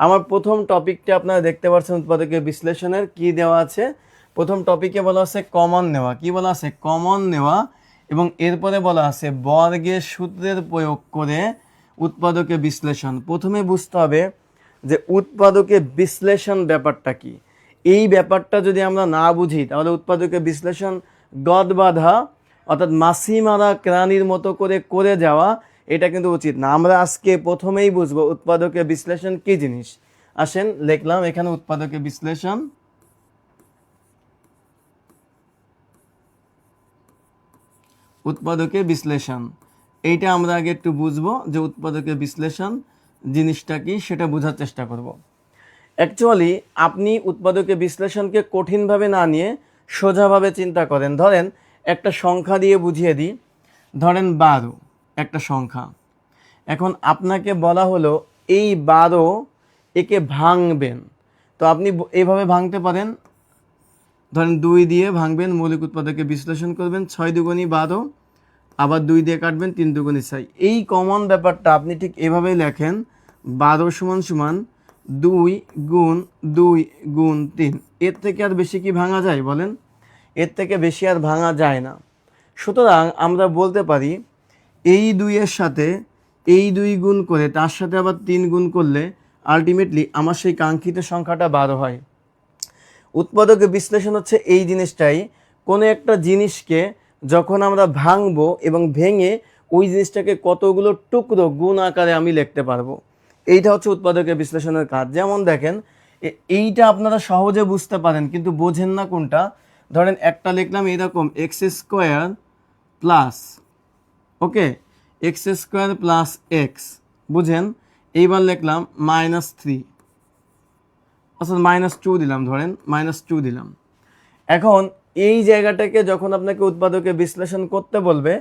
আমার প্রথম টপিকটা আপনারা দেখতে পাচ্ছেন উৎপাদকের বিশ্লেষণের কি দেওয়া আছে। প্রথম টপিকে বলা আছে কমন নেওয়া। কি বলা আছে? কমন নেওয়া। এবং এরপরে বলা আছে বর্গের সূত্রের প্রয়োগ করে উৎপাদকের বিশ্লেষণ। প্রথমে বুঝতে হবে যে উৎপাদকের বিশ্লেষণ ব্যাপারটা কি। এই ব্যাপারটা যদি আমরা না বুঝি তাহলে উৎপাদকের বিশ্লেষণ গদবাঁধা অর্থাৎ মাছি মারা প্রাণীর মতো করে যাওয়া এটা কিন্তু উচিত না। আমরা আজকে প্রথমেই বুঝবো উৎপাদকের বিশ্লেষণ কি জিনিস। আসেন লিখলাম এখানে উৎপাদকের বিশ্লেষণ। উৎপাদকের বিশ্লেষণ এইটা আমরা আগে একটু বুঝবো যে উৎপাদকের বিশ্লেষণ জিনিসটা কি সেটা বোঝার চেষ্টা করব। অ্যাকচুয়ালি আপনি উৎপাদকের বিশ্লেষণকে কঠিনভাবে না নিয়ে সোজাভাবে চিন্তা করেন। ধরেন একটা সংখ্যা দিয়ে বুঝিয়ে দিই। ধরেন 12 একটা সংখ্যা। এখন আপনাকে বলা হলো এই 12 একে ভাঙবেন। তো আপনি এইভাবে ভাঙতে পারেন। ধরেন 2 দিয়ে ভাঙবেন, মৌলিক উৎপাদকের বিশ্লেষণ করবেন। 6 দুগুণী 12, আবার 2 দিয়ে কাটবেন, 3 দুগুণী 6। এই কমন ব্যাপারটা আপনি ঠিক এভাবেই লেখেন 12 সমান সমান 2 গুণ 2 গুণ 3। এর থেকে আর বেশি কি ভাঙা যায় বলেন? এর থেকে বেশি আর ভাঙা যায় না। সুতরাং আমরা বলতে পারি এই 2 এর সাথে এই 2 গুণ করে তার সাথে আবার 3 গুণ করলে আলটিমেটলি আমার সেই কাঙ্ক্ষিত সংখ্যাটা 12 হয়। উৎপাদকের বিশ্লেষণ হচ্ছে এই জিনিসটাই। কোনো একটা জিনিসকে যখন আমরা ভাঙবো এবং ভেঙে ওই জিনিসটাকে কতগুলো টুকরো গুণ আকারে আমি লিখতে পারবো, এইটা হচ্ছে উৎপাদকের বিশ্লেষণের কাজ। যেমন দেখেন এইটা আপনারা সহজে বুঝতে পারেন কিন্তু বোঝেন না কোনটা। ধরেন একটা লিখলাম এরকম এক্স স্কোয়ার প্লাস, ওকে, এক্স স্কোয়ার প্লাস এক্স, বুঝেন। এইবার লিখলাম -3, অর্থাৎ -2 দিলাম, ধরেন -2 দিলাম। এখন এই জায়গাটাকে যখন আপনাকে উৎপাদকের বিশ্লেষণ করতে বলবে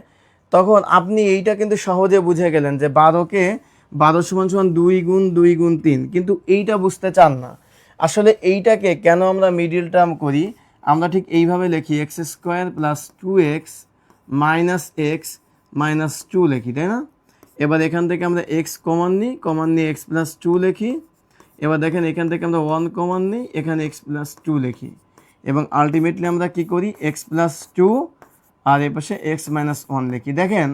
তখন আপনি এইটা কিন্তু সহজে বুঝে গেলেন যে 12কে 12 সমান সমান 2 গুণ 2 গুণ 3, কিন্তু এইটা বুঝতে চান না। আসলে এইটাকে কেন আমরা মিডিল টার্ম করি, আমরা ঠিক এইভাবে লিখি x square plus 2x minus x minus 2 লিখি, তাই না? এবার এখান থেকে আমরা এক্স কমন নিই এক্স প্লাস 2 লিখি। এবার দেখেন এখান থেকে আমরা 1 কমন নিই, এখানে এক্স প্লাস 2 লিখি এবং আলটিমেটলি আমরা কি করি এক্স প্লাস 2 আর এর পাশে এক্স মাইনাস 1 লিখি। দেখেন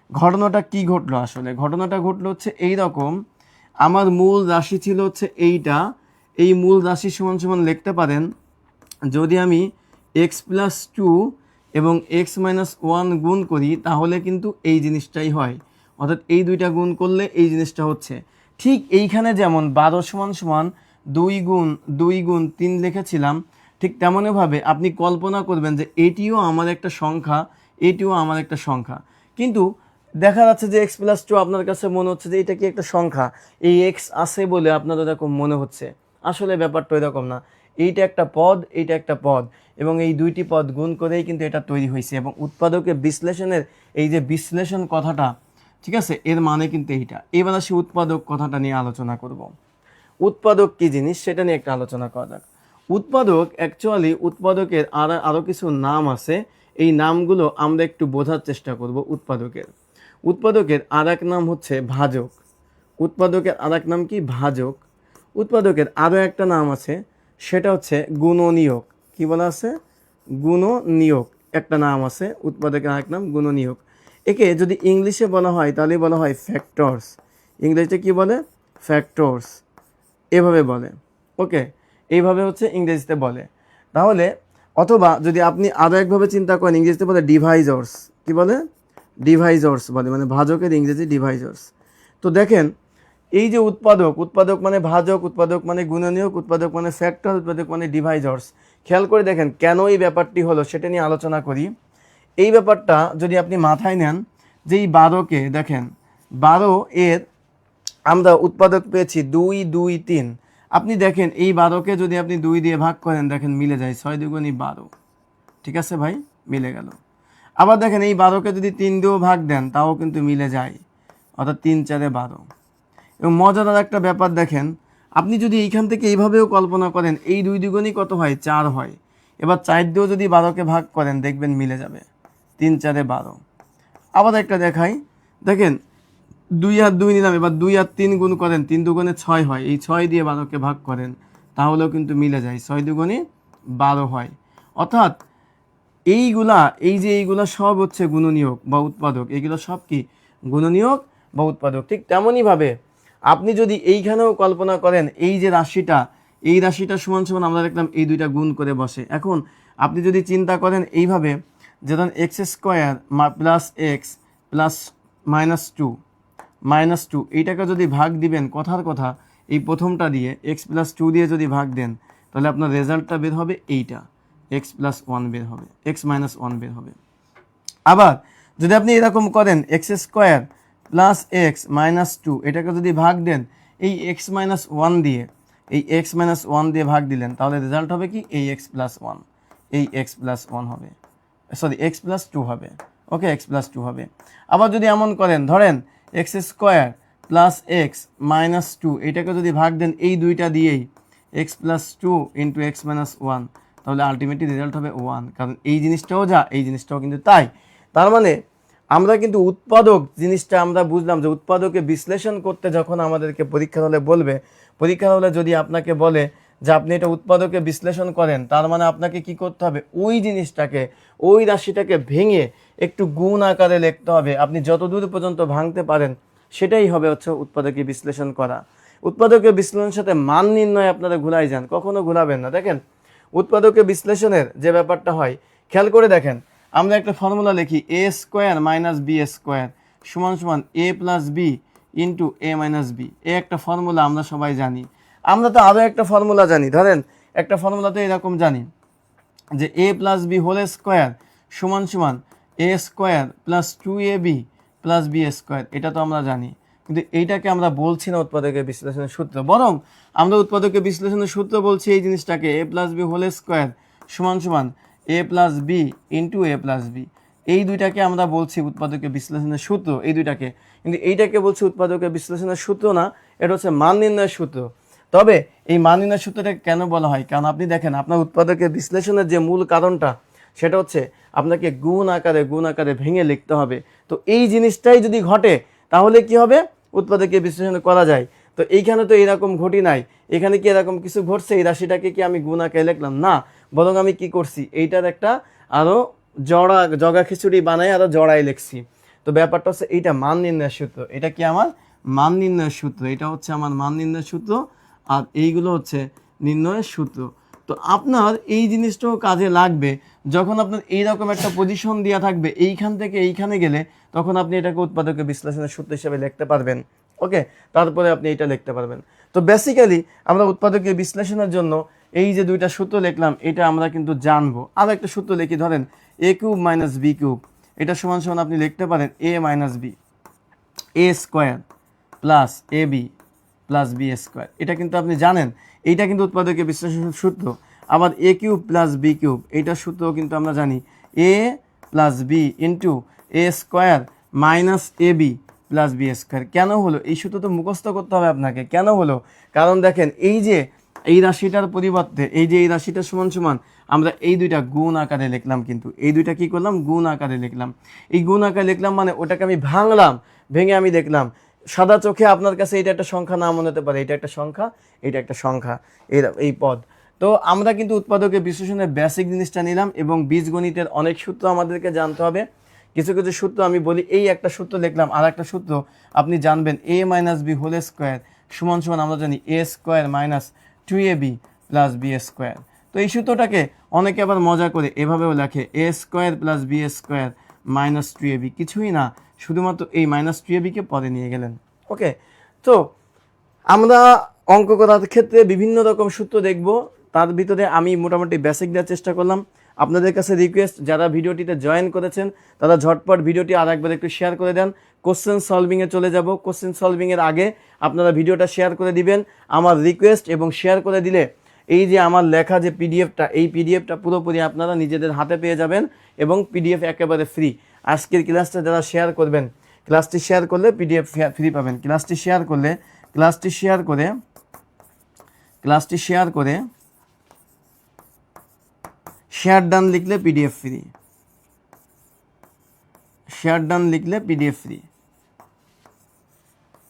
ঘটনাটা কি ঘটলো, আসলে ঘটনাটা ঘটলো হচ্ছে এই রকম। আমার মূল রাশি ছিল হচ্ছে এইটা, এই মূল রাশি সমান সমান লিখতে পারেন যদি আমি এক্স প্লাস 2 এবং এক্স মাইনাস 1 গুণ করি তাহলে কিন্তু এই জিনিসটাই হয়, অর্থাৎ এই দুইটা গুণ করলে এই জিনিসটা হচ্ছে। ঠিক এইখানে যেমন 12 সমান সমান 2 গুণ 3 লিখেছিলাম, ঠিক তেমনইভাবে আপনি কল্পনা করবেন যে এটিও আমার একটা সংখ্যা, এটিও আমার একটা সংখ্যা। কিন্তু দেখা যাচ্ছে যে এক্স প্লাস 2 আপনার কাছে মনে হচ্ছে যে এটা কি একটা সংখ্যা, এই এক্স আছে বলে আপনার এরকম মনে হচ্ছে। আসলে ব্যাপারটা এরকম না। এইটা একটা পদ, এইটা একটা পদ, এবং এই দুইটি পদ গুণ করেই কিন্তু এটা তৈরি হয়েছে। এবং উৎপাদকের বিশ্লেষণের এই যে বিশ্লেষণ কথাটা, ঠিক আছে, এর মানে কিন্তু এইটা। এবার আসি উৎপাদক কথাটা নিয়ে আলোচনা করব। উৎপাদক কি জিনিস সেটা নিয়ে একটা আলোচনা করা যাক। উৎপাদক অ্যাকচুয়ালি উৎপাদকের আরও কিছু নাম আছে, এই নামগুলো আমরা একটু বোঝার চেষ্টা করব। উৎপাদকের আর এক নাম হচ্ছে ভাজক। উৎপাদকের আর এক নাম কি? ভাজক। উৎপাদকের আরও একটা নাম আছে, সেটা হচ্ছে গুণনীয়ক। কি বলা আছে? গুণনীয়ক একটা নাম আছে। উৎপাদকের আরেক নাম গুণনীয়ক। একে যদি ইংলিশে বলা হয় তাহলে বলা হয় ফ্যাক্টরস। ইংরেজিতে কি বলে? ফ্যাক্টরস, এভাবে বলে। ওকে, এইভাবে হচ্ছে ইংরেজিতে বলে। তাহলে অথবা যদি আপনি আরও একভাবে চিন্তা করেন, ইংরেজিতে বলে ডিভাইজর্স। কি বলে? ডিভাইজর্স বলে, মানে ভাজকের ইংরেজি ডিভাইজর্স। তো দেখেন এই যে উৎপাদক মানে ভাজক, উৎপাদক মানে গুণনীয়ক, উৎপাদক মানে ফ্যাক্টর, উৎপাদক মানে ডিভাইজর্স। খেয়াল করে দেখেন কেন এই ব্যাপারটি হলো সেটা নিয়ে আলোচনা করি। এই ব্যাপারটা যদি আপনি মাথায় নেন যে এই 12কে দেখেন, 12 এর আমরা উৎপাদক পেয়েছি 2 2 3। আপনি দেখেন এই 12কে যদি আপনি 2 দিয়ে ভাগ করেন দেখেন মিলে যায়, 6 দুগুণী 12। ঠিক আছে ভাই, মিলে গেল। আবার দেখেন এই 12কে যদি 3 দিয়েও ভাগ দেন তাও কিন্তু মিলে যায়, অর্থাৎ 3 4 12। এবং মজাদার একটা ব্যাপার দেখেন, আপনি যদি এইখান থেকে এইভাবেও কল্পনা করেন এই 2 দুগুণই কত হয়? 4 হয়। এবার 4 দিয়েও যদি 12কে ভাগ করেন দেখবেন মিলে যাবে, 3 4 12। আবার একটা দেখাই, দেখেন 2 আর 2 নিলাম, এবার 2 আর 3 গুণ করেন, 3 দুগুণে 6 হয়, এই 6 দিয়ে 12কে ভাগ করেন, তাহলেও কিন্তু মিলে যায়, 6 দুগুণে 12 হয়। অর্থাৎ এইগুলা, এই যে এইগুলা সব হচ্ছে গুণনীয়ক বা উৎপাদক, এইগুলো সব কি গুণনীয়ক বা উৎপাদক। ঠিক তেমনইভাবে আপনি যদি এইখানেও কল্পনা করেন এই যে রাশিটা, এই রাশিটা সমান সমান আমরা দেখলাম এই দুইটা গুণ করে বসে। এখন আপনি যদি চিন্তা করেন এইভাবে, যেমন x square plus x plus -2 এইটাকে যদি ভাগ দিবেন কথার কথা এই প্রথমটা দিয়ে এক্স প্লাস 2 দিয়ে যদি ভাগ দেন, তাহলে আপনার রেজাল্টটা বের হবে এইটা, এক্স প্লাস 1 বের হবে, এক্স মাইনাস 1 বের হবে। আবার যদি আপনি এরকম করেন x square plus x minus 2 এটাকে যদি ভাগ দেন এই এক্স মাইনাস 1 দিয়ে, এই এক্স মাইনাস 1 দিয়ে ভাগ দিলেন, তাহলে রেজাল্ট হবে কি এই এক্স প্লাস 1, এই এক্স প্লাস 1 হবে, সরি এক্স প্লাস 2 হবে। ওকে, এক্স প্লাস 2 হবে। আবার যদি এমন করেন, ধরেন x square plus x minus 2 এটাকে যদি ভাগ দেন এই দুইটা দিয়েই x plus 2 into x minus 1, তাহলে আলটিমেটলি রেজাল্ট হবে 1, কারণ এই জিনিসটাও যা এই জিনিসটাও কিন্তু তাই। তার মানে আমরা কিন্তু উৎপাদক জিনিসটা আমরা বুঝলাম যে উৎপাদকে বিশ্লেষণ করতে যখন আমাদেরকে পরীক্ষার হলে বলবে, পরীক্ষার হলে যদি আপনাকে বলে যে আপনি এটা উৎপাদকে বিশ্লেষণ করেন, তার মানে আপনাকে কি করতে হবে, ওই জিনিসটাকে, ওই রাশিটাকে ভেঙে একটু গুণ আকারে লিখতে হবে। আপনি যতদূর পর্যন্ত ভাঙতে পারেন সেটাই হবে হচ্ছে উৎপাদকে বিশ্লেষণ করা। উৎপাদকে বিশ্লেষণের সাথে মান নির্ণয় আপনারা ঘুলাই যান, কখনো ঘুরাবেন না। দেখেন উৎপাদকে বিশ্লেষণের যে ব্যাপারটা হয়, খেয়াল করে দেখেন, আমরা একটা ফর্মুলা লিখি এ স্কোয়ার মাইনাস বি স্কোয়ার সমান সমান এ plus b into a minus B. এ একটা ফর্মুলা আমরা সবাই জানি। আমরা তো আরও একটা ফর্মুলা জানি, ধরেন একটা ফর্মুলাতে এরকম জানি যে a plus b whole square সমান সমান a square plus 2ab plus b square. এটা তো আমরা জানি, কিন্তু এইটাকে আমরা বলছি না উৎপাদকের বিশ্লেষণের সূত্র, বরং আমরা উৎপাদকের বিশ্লেষণের সূত্র বলছি এই জিনিসটাকে এ প্লাস বি হোল স্কোয়ার সমান সমান এ plus b into a plus B. এই দুইটাকে আমরা বলছি উৎপাদকের বিশ্লেষণের সূত্র, এই দুইটাকে, কিন্তু এইটাকে বলছি উৎপাদকের বিশ্লেষণের সূত্র না, এটা হচ্ছে মান নির্ণয়ের সূত্র। তবে এই মান নির্ণয়ের সূত্রটাকে কেন বলা হয়, কারণ আপনি দেখেন আপনার উৎপাদকের বিশ্লেষণের যে মূল কারণটা সেটা হচ্ছে আপনাকে গুণ আকারে ভেঙে লিখতে হবে। তো এই জিনিসটাই যদি ঘটে তাহলে কি হবে, উৎপাদকের বিশ্লেষণ করা যায়। তো এইখানে তো এরকম ঘটি নাই, এখানে কি এরকম কিছু ঘটছে, এই রাশিটাকে কি আমি গুণ আকারে লিখলাম না, বরং আমি কি করছি এইটার একটা আরও জগা খিচুড়ি বানাই আরও জড়াই লিখছি। তো ব্যাপারটা হচ্ছে এইটা মান নির্ণয়ের সূত্র, এটা কি আমার মান নির্ণয়ের সূত্র, এটা হচ্ছে আমার মান নির্ণয়ের সূত্র, আর এইগুলো হচ্ছে নির্ণয়ের সূত্র। তো আপনার এই জিনিসটাও কাজে লাগবে যখন আপনার এইরকম একটা পজিশন দেওয়া থাকবে, এইখান থেকে এইখানে গেলে তখন আপনি এটাকে উৎপাদকের বিশ্লেষণের সূত্র হিসেবে লিখতে পারবেন। ওকে, তারপরে আপনি এইটা লিখতে পারবেন। তো বেসিক্যালি আমরা উৎপাদকের বিশ্লেষণের জন্য এই যে দুইটা সূত্র লিখলাম এটা আমরা কিন্তু জানবো। আরও একটা সূত্র লিখি, ধরেন এ কিউব মাইনাস বি কিউব, এটা সমান সমান আপনি লিখতে পারেন এ minus B, A square plus a b plus b square. এটা কিন্তু আপনি জানেন, এইটা কিন্তু উৎপাদকের বিশ্লেষণের সূত্র। আবার এ কিউব প্লাস বি কিউব, এইটার সূত্রও কিন্তু আমরা জানি এ plus b into a square minus a b plus b square. কেন হলো এই সূত্র তো মুখস্থ করতে হবে আপনাকে, কেন হলো, কারণ দেখেন এই যে এই রাশিটার পরিবর্তে এই যে এই রাশিটা সমান সমান আমরা এই দুইটা গুণ আকারে লিখলাম, কিন্তু এই দুইটা কি করলাম গুণ আকারে লিখলাম। এই গুণ আকারে লিখলাম মানে ওটাকে আমি ভাঙলাম, ভেঙে আমি দেখলাম সাদা চোখে আপনার কাছে এটা একটা সংখ্যা না মনে হতে পারে, এটা একটা সংখ্যা, এটা একটা সংখ্যা, এই পদ। তো আমরা কিন্তু উৎপাদকের বিশ্লেষণের বেসিক জিনিসটা নিলাম, এবং বীজগণিতের অনেক সূত্র আমাদেরকে জানতে হবে। কিছু কিছু সূত্র আমি বলি, এই একটা সূত্র লিখলাম, আর একটা সূত্র আপনি জানবেন a minus b whole square সমান সমান আমরা জানি a square minus 2ab plus b square. তো এই সূত্রটাকে অনেকে আবার মজা করে এভাবেও লেখে a square plus b square minus 2ab, কিছুই না, শুধুমাত্র এই মাইনাস 2abকে পরে নিয়ে গেলেন। ওকে, তো আমরা অঙ্ক করার ক্ষেত্রে বিভিন্ন রকম সূত্র দেখব, তার ভিতরে আমি মোটামুটি বেসিক দেওয়ার চেষ্টা করলাম। আপনাদের কাছে রিকোয়েস্ট, যারা ভিডিওটিতে জয়েন করেছেন তারা ঝটপট ভিডিওটি আর একবার একটু শেয়ার করে দেন। কোশ্চেন সলভিংয়ে চলে যাব, কোশ্চেন সলভিংয়ের আগে আপনারা ভিডিওটা শেয়ার করে দিবেন আমার রিকোয়েস্ট, এবং শেয়ার করে দিলে এই যে আমার লেখা যে পিডিএফটা, এই পিডিএফটা পুরোপুরি আপনারা নিজেদের হাতে পেয়ে যাবেন, এবং পিডিএফ একেবারে ফ্রি। আজকের ক্লাসটা যারা শেয়ার করবেন, ক্লাসটি শেয়ার করলে পিডিএফ ফ্রি পাবেন। ক্লাসটি শেয়ার করে শেয়ার ডান লিখলে পিডিএফ ফ্রি, শেয়ার ডান লিখলে পিডিএফ ফ্রি।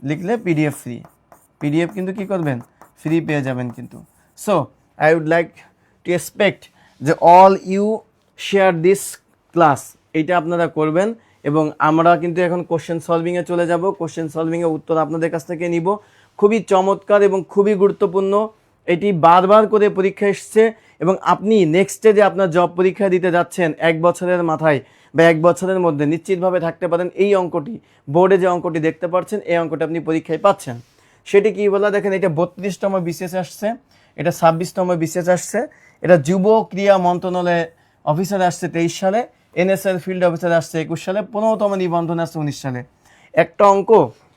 লিখলে পিডিএফ ফ্রি, পিডিএফ কিন্তু কি করবেন, ফ্রি পেয়ে যাবেন কিন্তু। So I would like to expect যে all you share this class, এইটা আপনারা করবেন। এবং আমরা কিন্তু এখন কোশ্চেন সলভিংয়ে চলে যাব। কোশ্চেন সলভিংয়ে উত্তর আপনাদের কাছ থেকে নিব। খুবই চমৎকার এবং খুবই গুরুত্বপূর্ণ, এটি বারবার করে পরীক্ষা এসছে এবং আপনি নেক্সটে যে আপনার জব পরীক্ষা দিতে যাচ্ছেন 1 বছরের মাথায় বা 1 বছরের মধ্যে নিশ্চিতভাবে থাকতে পারেন এই অঙ্কটি, বোর্ডে যে অঙ্কটি দেখতে পাচ্ছেন এই অঙ্কটি আপনি পরীক্ষায় পাচ্ছেন। সেটি কি বলা, দেখেন এটা 32তম বিসিএস আসছে, এটা 26তম বিসিএস আসছে, এটা যুব ক্রীড়া মন্ত্রণালয়ে অফিসারে আসছে 23 সালে, এনএসএল ফিল্ড অফিসারে আসছে 21 সালে, 15তম নিবন্ধনে আসছে 19 সালে। একটা অঙ্ক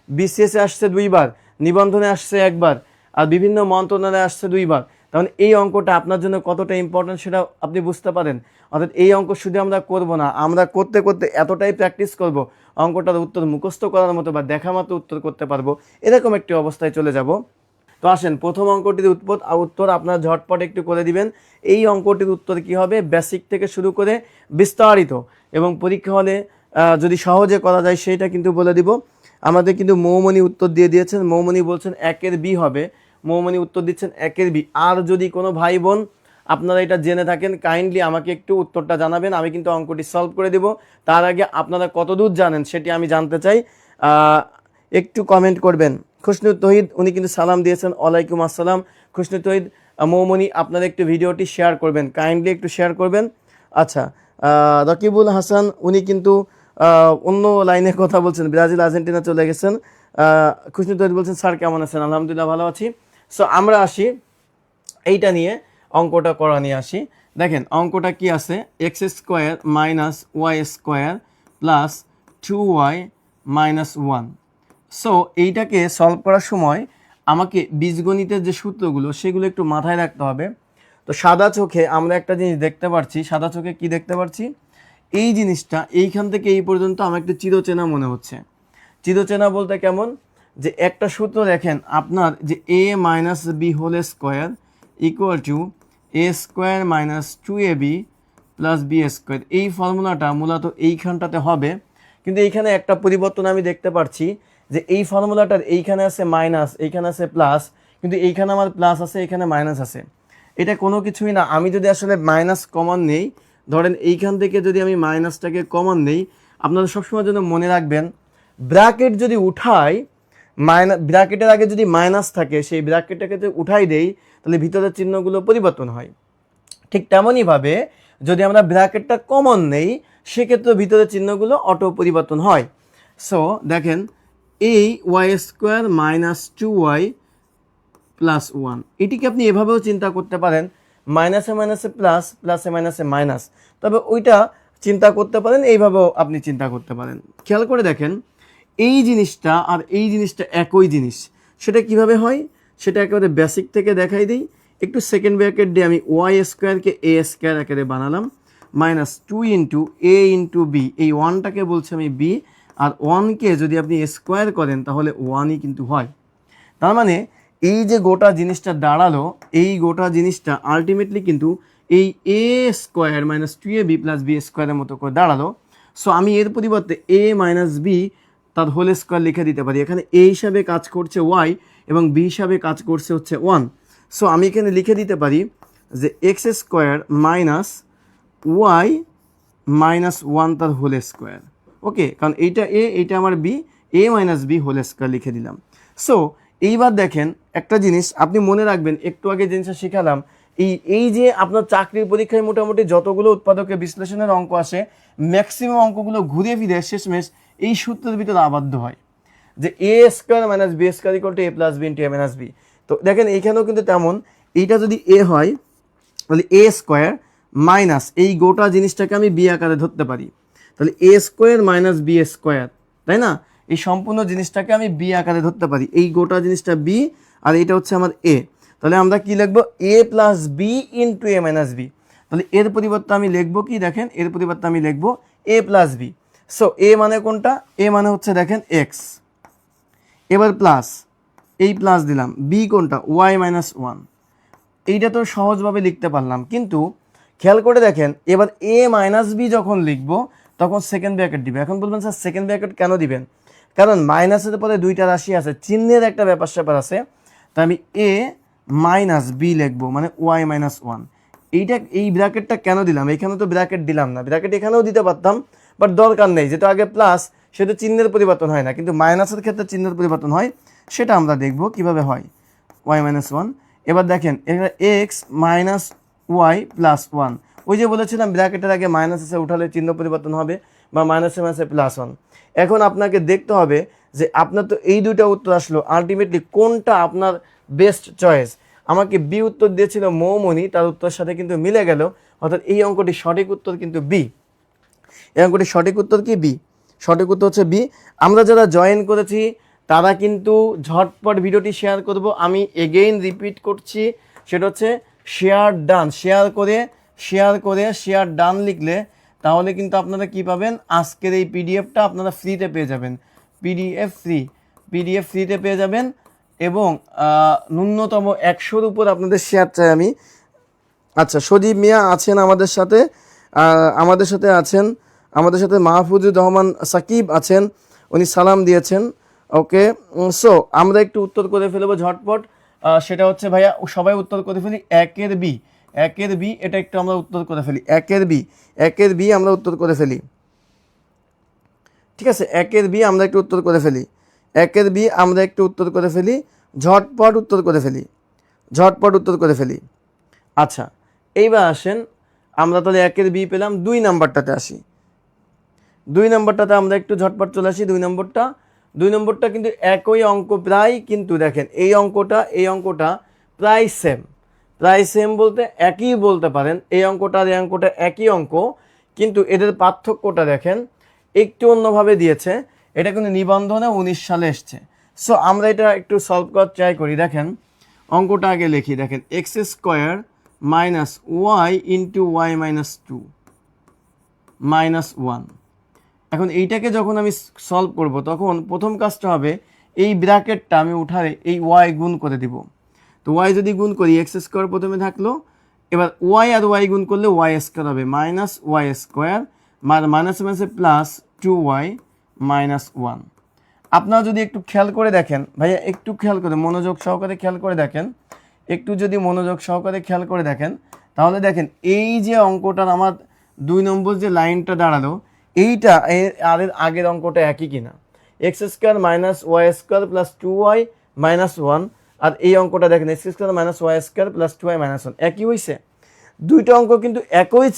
বিসিএসে আসছে 2 বার, নিবন্ধনে আসছে 1 বার, আর বিভিন্ন মন্ত্রণালয়ে আসছে 2 বার। তাহলে এই অঙ্কটা আপনার জন্য কতটা ইম্পর্টেন্ট সেটা আপনি বুঝতে পারেন। অর্থাৎ এই অঙ্ক শুধু আমরা করব না, আমরা করতে করতে এতটাই প্র্যাকটিস করব অঙ্কটার উত্তর মুখস্থ করার মতো বা দেখা মতো উত্তর করতে পারবো, এরকম একটি অবস্থায় চলে যাব। তো আসেন প্রথম অঙ্কটির উত্তর আপনার ঝটপট একটু করে দিবেন। এই অঙ্কটির উত্তর কি হবে, বেসিক থেকে শুরু করে বিস্তারিত, এবং পরীক্ষা হলে যদি সহজে করা যায় সেইটা কিন্তু বলে দিব। আমাদের কিন্তু মৌমনি উত্তর দিয়ে দিয়েছেন, মৌমনি বলছেন 1-এর বি হবে, মৌমনি উত্তর দিচ্ছেন 1-এর বি। আর যদি কোনো ভাই বোন আপনারা এটা জেনে থাকেন কাইন্ডলি আমাকে একটু উত্তরটা জানাবেন, আমি কিন্তু অঙ্কটি সলভ করে দেব। তার আগে আপনারা কতদূর জানেন সেটি আমি জানতে চাই, একটু কমেন্ট করবেন। খুশনু তহিদ উনি কিন্তু সালাম দিয়েছেন, ওয়ালাইকুম আসসালাম। খুশনু তহিদ, মৌমনি আপনারা একটু ভিডিওটি শেয়ার করবেন, কাইন্ডলি একটু শেয়ার করবেন। আচ্ছা, রকিবুল হাসান উনি কিন্তু অন্য লাইনে কথা বলছেন, ব্রাজিল আর্জেন্টিনা চলে গেছেন। খুশনু তহিদ বলছেন স্যার কেমন আছেন, আলহামদুলিল্লাহ ভালো আছি। সো আমরা আসি এইটা নিয়ে, অঙ্কটা করা নিয়ে আসি। দেখেন অঙ্কটা কি আছে, x square minus y square plus 2y minus 1। So এইটাকে সলভ করার সময় আমাকে বীজগণিতের যে সূত্রগুলো সেগুলো একটু মাথায় রাখতে হবে। তো সাদা চোখে আমরা একটা জিনিস দেখতে পাচ্ছি, সাদা চোখে কি দেখতে পাচ্ছি, এই জিনিসটা এইখান থেকে এই পর্যন্ত আমার একটু চিরচেনা মনে হচ্ছে। চিরচেনা বলতে কেমন, যে একটা সূত্র দেখেন আপনার, যে a minus b whole square equal to a square minus 2ab plus b square. এই ফর্মুলাটা মূলত এইখানটাতে হবে, কিন্তু এইখানে একটা পরিবর্তন আমি দেখতে পাচ্ছি, যে এই ফর্মুলাটার এইখানে আছে মাইনাস, এইখানে আছে প্লাস, কিন্তু এইখানে আমার প্লাস আছে, এইখানে মাইনাস আছে। এটা কোনো কিছুই না, আমি যদি আসলে মাইনাস কমন নেই, ধরেন এইখান থেকে যদি আমি মাইনাসটাকে কমন নেই, আপনারা সবসময় জন্য মনে রাখবেন ব্র্যাকেট যদি উঠাই, ব্র্যাকেটের আগে যদি মাইনাস থাকে সেই ব্র্যাকেটটাকে যদি উঠাই দেই তাহলে ভিতরের চিহ্নগুলো পরিবর্তন হয়। ঠিক তেমনইভাবে যদি আমরা ব্র্যাকেটটা কমন নেই সেক্ষেত্রে ভিতরের চিহ্নগুলো অটো পরিবর্তন হয়। সো দেখেন এই Y square minus 2y plus 1, এটিকে আপনি এভাবেও চিন্তা করতে পারেন, মাইনাসে মাইনাসে প্লাস, প্লাসে মাইনাসে মাইনাস, তবে ওইটা চিন্তা করতে পারেন, এইভাবেও আপনি চিন্তা করতে পারেন। খেয়াল করে দেখেন এই জিনিসটা আর এই জিনিসটা একই জিনিস, সেটা কিভাবে হয় সেটা একেবারে বেসিক থেকে দেখাই দিই। একটু সেকেন্ড ব্র্যাকেট দিয়ে আমি ওয়াই স্কোয়ারকে এ স্কোয়ার আকারে বানালাম, মাইনাস 2 ইন্টু এ ইন্টু বি, এই 1টাকে বলছি আমি বি, আর 1কে যদি আপনি স্কোয়ার করেন তাহলে 1ই কিন্তু হয়। তার মানে এই যে গোটা জিনিসটা দাঁড়ালো, এই গোটা জিনিসটা আলটিমেটলি কিন্তু এই a square minus 2ab plus b স্কোয়ারের মতো করে দাঁড়ালো। সো আমি এর পরিবর্তে এ মাইনাস বি তার হোল স্কোয়ার লিখে দিতে পারি। এখানে এ হিসাবে কাজ করছে ওয়াই এবং বি হিসাবে কাজ করছে হচ্ছে 1। সো আমি এখানে লিখে দিতে পারি যে x square minus y minus 1 তার হোল স্কোয়ার। ওকে, কারণ এইটা এ, এইটা আমার বি, এ মাইনাস বি হোল স্কোয়ার লিখে দিলাম। সো এইবার দেখেন একটা জিনিস আপনি মনে রাখবেন, একটু আগে জিনিসটা শিখালাম, এই যে আপনার চাকরির পরীক্ষায় মোটামুটি যতগুলো উৎপাদকের বিশ্লেষণের অঙ্ক আসে ম্যাক্সিমাম অঙ্কগুলো ঘুরে ফিরে শেষমেশ এই সূত্রের ভিতরে আবদ্ধ হয়, যে a square minus b square equal to a plus b into a minus b. তো দেখেন এইখানেও কিন্তু তেমন, এইটা যদি এ হয় তাহলে এ স্কোয়ার মাইনাস এই গোটা জিনিসটাকে আমি বি আকারে ধরতে পারি, তাহলে a square minus b square, তাই না? এই সম্পূর্ণ জিনিসটাকে আমি বি আকারে ধরতে পারি, এই গোটা জিনিসটা বি আর এটা হচ্ছে আমার এ। তাহলে আমরা কি লিখবো, এ plus b into a minus B. তাহলে এর পরিবর্তে আমি লিখবো কি, দেখেন এর পরিবর্তে আমি লিখবো এ প্লাস বি। সো এ মানে কোনটা, এ মানে হচ্ছে দেখেন এক্স, এবার প্লাস, এই প্লাস দিলাম, বি কোনটা ওয়াই মাইনাস 1। এইটা তো সহজভাবে লিখতে পারলাম, কিন্তু খেয়াল করে দেখেন এবার এ মাইনাস বি যখন লিখবো তখন সেকেন্ড ব্র্যাকেট দিবে। এখন বলবেন স্যার সেকেন্ড ব্র্যাকেট কেন দিবেন, কারণ মাইনাসের পরে দুইটা রাশি আছে, চিহ্নের একটা ব্যাপার স্যাপার আছে। তা আমি এ মাইনাস বি লিখবো, মানে ওয়াই মাইনাস ওয়ান। এই ব্র্যাকেটটা কেন দিলাম? এখানে তো ব্র্যাকেট দিলাম না, ব্র্যাকেট এখানেও দিতে পারতাম, বাট দরকার নেই। যেটা আগে প্লাস সেটা চিহ্নের পরিবর্তন হয় না, কিন্তু মাইনাসের ক্ষেত্রে চিহ্নের পরিবর্তন হয়, সেটা আমরা দেখব কিভাবে হয়। Y minus one. এবার দেখেন এখানে x minus y plus one. ওই যে বলেছিলাম ব্র্যাকেটের আগে মাইনাস এসে উঠালে চিহ্ন পরিবর্তন হবে, বা মাইনাসে মাইনাসে প্লাস ওয়ান। এখন আপনাকে দেখতে হবে যে আপনার তো এই দুইটা উত্তর আসলো, আলটিমেটলি কোনটা আপনার বেস্ট চয়েস। আমাকে বি উত্তর দিয়েছিল মৌমনি, তার উত্তরের সাথে কিন্তু মিলে গেল, অর্থাৎ এই অঙ্কটি সঠিক উত্তর কিন্তু বি। এই অঙ্কটি সঠিক উত্তর কি? বি। সঠিক উত্তর হচ্ছে বি। আমরা যারা জয়েন করেছি তারা কিন্তু ঝটপট ভিডিওটি শেয়ার করব। আমি এগেইন রিপিট করছি, সেটা হচ্ছে শেয়ার ডান। শেয়ার ডান লিখলে তাহলে কিন্তু আপনারা কি পাবেন, আজকের এই পিডিএফটা আপনারা ফ্রিতে পেয়ে যাবেন। পিডিএফ ফ্রিতে পেয়ে যাবেন, এবং ন্যূনতম 100-র উপর আপনাদের শেয়ার চাই আমি। আচ্ছা, সজীব মিয়া আছেন আমাদের সাথে, আমাদের সাথে মাহফুজুর রহমান সাকিব আছেন, উনি সালাম দিয়েছেন। ওকে, সো আমরা একটু উত্তর করে ফেলবো ঝটপট। সেটা হচ্ছে ভাইয়া সবাই উত্তর করে ফেলি, একের বি, এটা একটু আমরা উত্তর করে ফেলি। একের বি আমরা উত্তর করে ফেলি, ঠিক আছে? একের বি আমরা একটু উত্তর করে ফেলি, ঝটপট উত্তর করে ফেলি। আচ্ছা, এইবার আসেন, আমরা তাহলে একের বি পেলাম। 2 নাম্বারটাতে আসি। 2 নাম্বারটাতে আমরা একটু ঝটপট চলে আসি। 2 নম্বরটা কিন্তু একই অঙ্ক প্রায়, কিন্তু দেখেন এই অঙ্কটা প্রায় সেম বলতে একই বলতে পারেন। এই অঙ্কটা আর এই অঙ্কটা একই অঙ্ক, কিন্তু এদের পার্থক্যটা দেখেন একটু অন্যভাবে দিয়েছে। এটা কিন্তু নিবন্ধনে 19 সালে এসছে। সো আমরা এটা একটু সলভ করার ট্রাই করি। দেখেন অঙ্কটা আগে লিখি। দেখেন x square minus y into y minus two minus one. এখন এইটাকে যখন আমি সলভ করব, তখন প্রথম কাজটা হবে এই ব্র্যাকেটটা আমি উঠালে এই ওয়াই গুণ করে দিব। তো ওয়াই যদি গুণ করি, এক্স স্কোয়ার প্রথমে থাকলো, এবার ওয়াই আর ওয়াই গুণ করলে ওয়াই স্কোয়ার হবে, মাইনাস ওয়াই স্কোয়ার, মাইনাস মাইনাসে প্লাস 2y মাইনাস ওয়ান। আপনারা যদি একটু খেয়াল করে দেখেন, ভাইয়া একটু খেয়াল করে মনোযোগ সহকারে খেয়াল করে দেখেন, তাহলে দেখেন এই যে অঙ্কটার আমার 2 নম্বর যে লাইনটা দাঁড়ালো, এইটা আর এর আগের অঙ্কটা একই কিনা। X square minus y square plus 2y minus one, আর এই অঙ্কটা দেখেন x square minus y square plus 2y minus one, একই হয়েছে। দুইটা অঙ্ক কিন্তু একই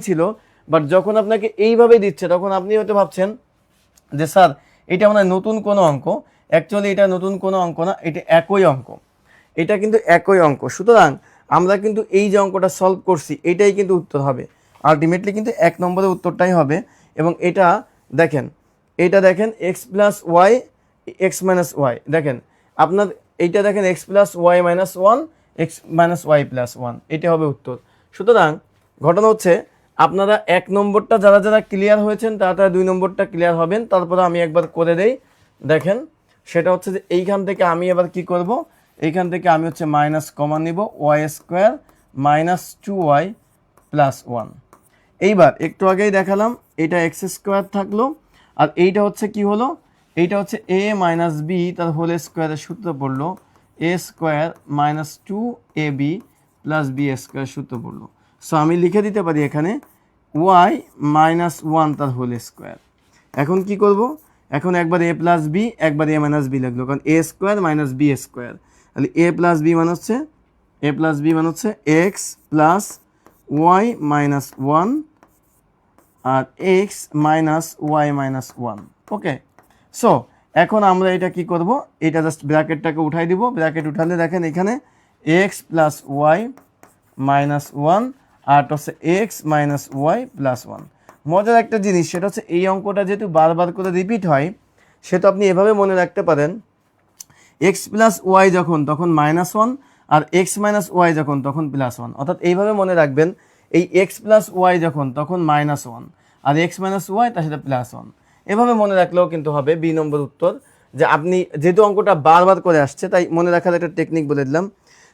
ছিল, বাট যখন আপনাকে এইভাবে দিচ্ছে তখন আপনি হয়তো ভাবছেন যে স্যার এটা মানে নতুন কোনো অঙ্ক। অ্যাকচুয়ালি এটা নতুন কোনো অঙ্ক না, এটা কিন্তু একই অঙ্ক। সুতরাং আমরা কিন্তু এই যে অঙ্কটা সলভ করছি এটাই কিন্তু উত্তর হবে, আলটিমেটলি কিন্তু 1 নম্বরের উত্তরটাই হবে। এবং এটা দেখেন x plus y x minus y, দেখেন আপনার এইটা দেখেন x plus y minus one x minus y plus one, এটা হবে উত্তর। সুতরাং ঘটনা হচ্ছে আপনারা 1 নম্বরটা যারা ক্লিয়ার হয়েছেন তারা 2 নম্বরটা ক্লিয়ার হবেন। তারপরে আমি একবার করে দেই, দেখেন সেটা হচ্ছে যে এইখান থেকে আমি এবার কি করব, এইখান থেকে আমি হচ্ছে মাইনাস কমন নিব, y square minus 2y plus one. এইবার একটু আগেই দেখালাম এটা এক্স স্কোয়ার থাকলো, আর এইটা হচ্ছে কি হলো, এইটা হচ্ছে এ মাইনাস বি তার হোল স্কোয়ারের সূত্র পড়লো, a square minus 2ab plus b square সূত্র পড়লো। সো আমি লিখে দিতে পারি এখানে ওয়াই মাইনাস ওয়ান তার হোল স্কোয়ার। এখন কি করব, এখন একবার এ প্লাস বি একবার এ মাইনাস বি লাগলো, কারণ a square minus b square, তাহলে এ প্লাস বি মানে হচ্ছে x plus y minus one আর x minus y minus one. Okay, so এখন আমরা এটা কি করব, এটা জাস্ট ব্র্যাকেটটাকে উঠাই দিব। ব্র্যাকেট উঠালে দেখেন এখানে x plus y minus one আর হচ্ছে x minus y plus one. মজার একটা জিনিস, সেটা হচ্ছে এই অঙ্কটা যেহেতু বারবার করে রিপিট হয়, সেটা আপনি এভাবে মনে রাখতে পারেন, এক্স প্লাস ওয়াই যখন তখন মাইনাস ওয়ান, আর এক্স মাইনাস ওয়াই যখন তখন প্লাস ওয়ান। অর্থাৎ এইভাবে মনে রাখবেন, এই এক্স প্লাস ওয়াই যখন তখন মাইনাস ওয়ান, আর এক্স মাইনাস ওয়াই তার সাথে প্লাস ওয়ান। এভাবে মনে রাখলেও কিন্তু হবে বি নম্বর উত্তর। যে আপনি যেহেতু অঙ্কটা বারবার করে আসছে তাই মনে রাখার একটা টেকনিক বলে দিলাম।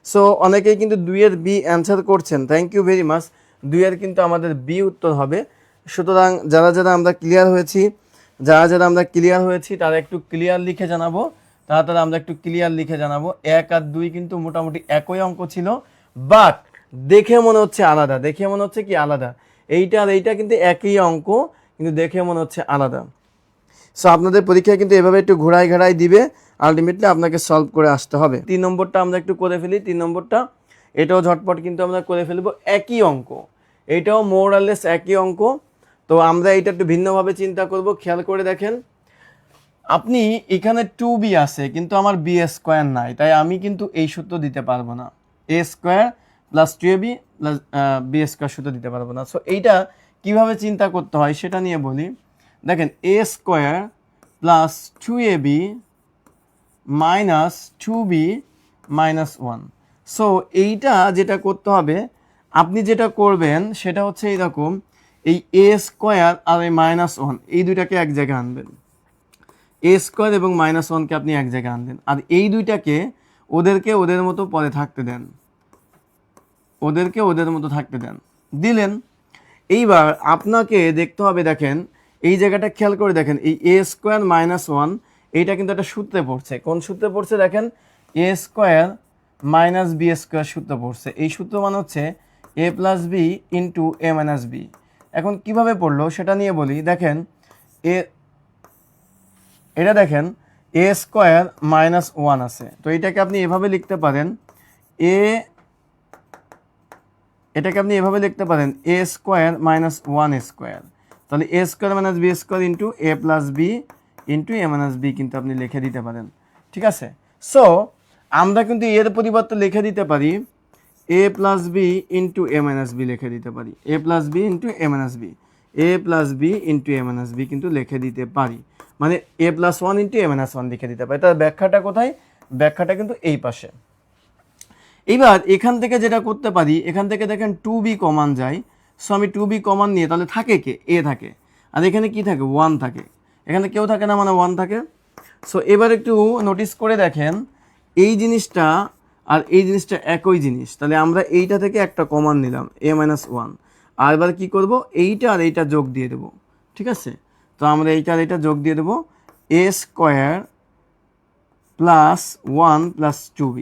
সো অনেকেই কিন্তু 2-এর বি অ্যান্সার করছেন, থ্যাংক ইউ ভেরি মাচ। 2-এর কিন্তু আমাদের বি উত্তর হবে। সুতরাং যারা আমরা ক্লিয়ার হয়েছি যারা যারা আমরা ক্লিয়ার হয়েছি তারা একটু ক্লিয়ার লিখে জানাবো, তারা আমরা একটু ক্লিয়ার লিখে জানাবো। 1 আর 2 কিন্তু মোটামুটি একই অঙ্ক ছিল, বাট দেখে মনে হচ্ছে আলাদা। দেখে মনে হচ্ছে কি আলাদা, এইটা আর এইটা কিন্তু একই অঙ্ক, কিন্তু দেখে মনে হচ্ছে আলাদা। সো আপনাদের পরীক্ষায় কিন্তু এভাবে একটু ঘোরায় ঘোরায় দিবে, আলটিমেটলি আপনাকে সলভ করে আসতে হবে। 3 নম্বরটা আমরা একটু করে ফেলি। 3 নম্বরটা এটাও ঝটপট কিন্তু আমরা করে ফেলবো, একই অঙ্ক, এটাও মোর আর লেস একই অঙ্ক। তো আমরা এটা একটু ভিন্নভাবে চিন্তা করব। খেয়াল করে দেখেন, আপনি এখানে 2b আছে কিন্তু আমার b স্কোয়ার নাই, তাই আমি কিন্তু এই সূত্র দিতে পারবো না, a square plus 2ab plus b square সূত্র দিতে পারবো না। সো এইটা কিভাবে চিন্তা করতে হয় সেটা নিয়ে বলি। দেখেন a square plus 2ab minus 2b minus 1। So এইটা যেটা করতে হবে, আপনি যেটা করবেন সেটা হচ্ছে এইরকম, এই a স্কোয়ার আর এই মাইনাস 1 এই দুইটাকে এক জায়গায় আনবেন। এ স্কোয়ার এবং মাইনাস 1কে আপনি এক জায়গায় আনলেন, আর এই দুইটাকে ওদেরকে ওদের মতো পরে থাকতে দেন, ওদেরকে ওদের মতো থাকতে দেন, দিলেন। এইবার আপনাকে দেখতে হবে, দেখেন এই জায়গাটা খেয়াল করে দেখেন, এই এ স্কোয়ার মাইনাস 1 এইটা কিন্তু একটা সূত্রে পড়ছে। কোন সূত্রে পড়ছে দেখেন, এ স্কোয়ার মাইনাস বি স্কোয়ার সূত্র পড়ছে। এই সূত্র মানে হচ্ছে a plus b into a minus B. এখন কিভাবে পড়লো সেটা নিয়ে বলি। দেখেন এটা দেখেন এ স্কোয়ার মাইনাস 1 আছে, তো এটাকে আপনি এভাবে লিখতে পারেন, এ স্কোয়ার মাইনাস 1 স্কোয়ার। তাহলে a square minus b square into a plus b into a minus b কিন্তু আপনি লিখে দিতে পারেন, ঠিক আছে। সো আমরা কিন্তু এর পরিবর্তে লিখে দিতে পারি এ plus b into a minus B লিখে দিতে পারি, এ plus b into a minus B, A plus b into a minus b কিন্তু লিখে দিতে পারি, মানে এ প্লাস 1 ইন্টু এ মাইনাস 1 লিখে দিতে পারি। তার ব্যাখ্যাটা কোথায়, ব্যাখ্যাটা কিন্তু এই পাশে। এইবার এখান থেকে যেটা করতে পারি, এখান থেকে দেখেন 2b কমান যায়। সো আমি 2b কমান নিয়ে, তাহলে থাকে কে, এ থাকে, আর এখানে কি থাকে 1 থাকে, এখানে কেউ থাকে না মানে 1 থাকে। সো এবার একটু নোটিস করে দেখেন, এই জিনিসটা আর এই জিনিসটা একই জিনিস, তাহলে আমরা এইটা থেকে একটা কমান নিলাম এ মাইনাস 1, আর এবার কী করবো, এইটা আর এইটা যোগ দিয়ে দেবো, ঠিক আছে। তো আমরা এইটা আর এইটা যোগ দিয়ে দেবো, এ স্কোয়ার প্লাস 1 প্লাস 2b।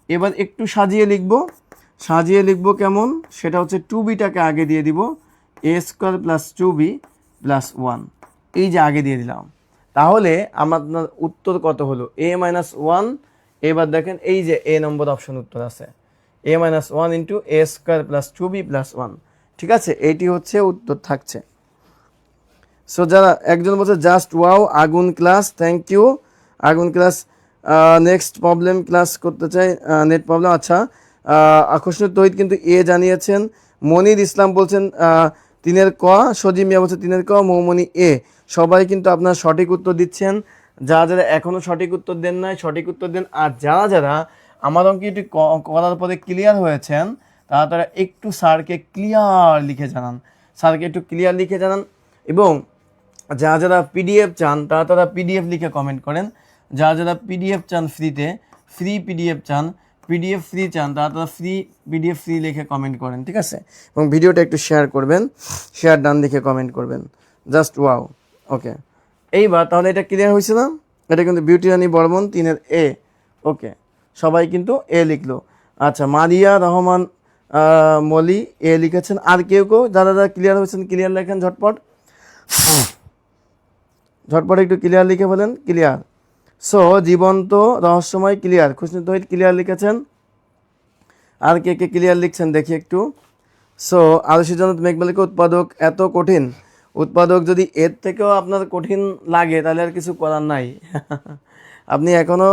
এবার একটু সাজিয়ে লিখবো কেমন, সেটা হচ্ছে 2bটাকে আগে দিয়ে দিব, এ স্কোয়ার প্লাস 2b প্লাস 1, এই যে আগে দিয়ে দিলাম। তাহলে আমার উত্তর কত হলো, এ মাইনাস 1। এবার দেখেন এই যে এ নম্বর অপশন উত্তর আছে, এ minus 1 into a square plus 2b plus 1, ঠিক আছে, এইটি হচ্ছে উত্তর থাকছে। সো যারা একজন বলছে জাস্ট ওয়াও, আগুন ক্লাস, থ্যাংক ইউ আগুন ক্লাস। নেক্সট প্রবলেম ক্লাস করতে চাই, নেট প্রবলেম। আচ্ছা, আকর্ষণীয় তহিদ কিন্তু এ জানিয়েছেন। মনির ইসলাম বলছেন 3-এর ক, সজিব মিয়া বলছে 3-এর ক, মৌমনি এ। সবাই কিন্তু আপনারা সঠিক উত্তর দিচ্ছেন। যারা যারা এখনও সঠিক উত্তর দেন নাই সঠিক উত্তর দেন, আর যারা যারা আমার অঙ্কটি করার পরে ক্লিয়ার হয়েছেন তারা একটু স্যারকে ক্লিয়ার লিখে জানান, স্যারকে একটু ক্লিয়ার লিখে জানান। এবং যারা যারা পিডিএফ চান তারা পিডিএফ লিখে কমেন্ট করেন। যারা যারা পিডিএফ চান ফ্রিতে, ফ্রি পিডিএফ চান, পিডিএফ ফ্রি চান, তারা ফ্রি পিডিএফ ফ্রি লিখে কমেন্ট করেন, ঠিক আছে। এবং ভিডিওটা একটু শেয়ার করবেন, শেয়ার ডান লিখে কমেন্ট করবেন, জাস্ট ওয়াও। ওকে, এইবার তাহলে এটা ক্লিয়ার হয়েছে না? এটা কিন্তু বিউটি রানী বর্মন 3-এর এ। ওকে, সবাই কিন্তু এ লিখলো। আচ্ছা, মারিয়া রহমান মলি এ লিখেছেন। আর কেউ যারা যারা ক্লিয়ার হয়েছেন ক্লিয়ার লেখেন ঝটপট, ঝটপট একটু ক্লিয়ার লিখে বলেন ক্লিয়ার। সো জীবন্ত রহস্যময় ক্লিয়ার, খুশনি তহিদ ক্লিয়ার লিখেছেন। আর কে কে ক্লিয়ার লিখছেন দেখি একটু। সো আরশি জান্নাত মেঘমালিকা উৎপাদক এত কঠিন, উৎপাদক যদি এর থেকেও আপনার কঠিন লাগে তাহলে আর কিছু করার নাই। আপনি এখনও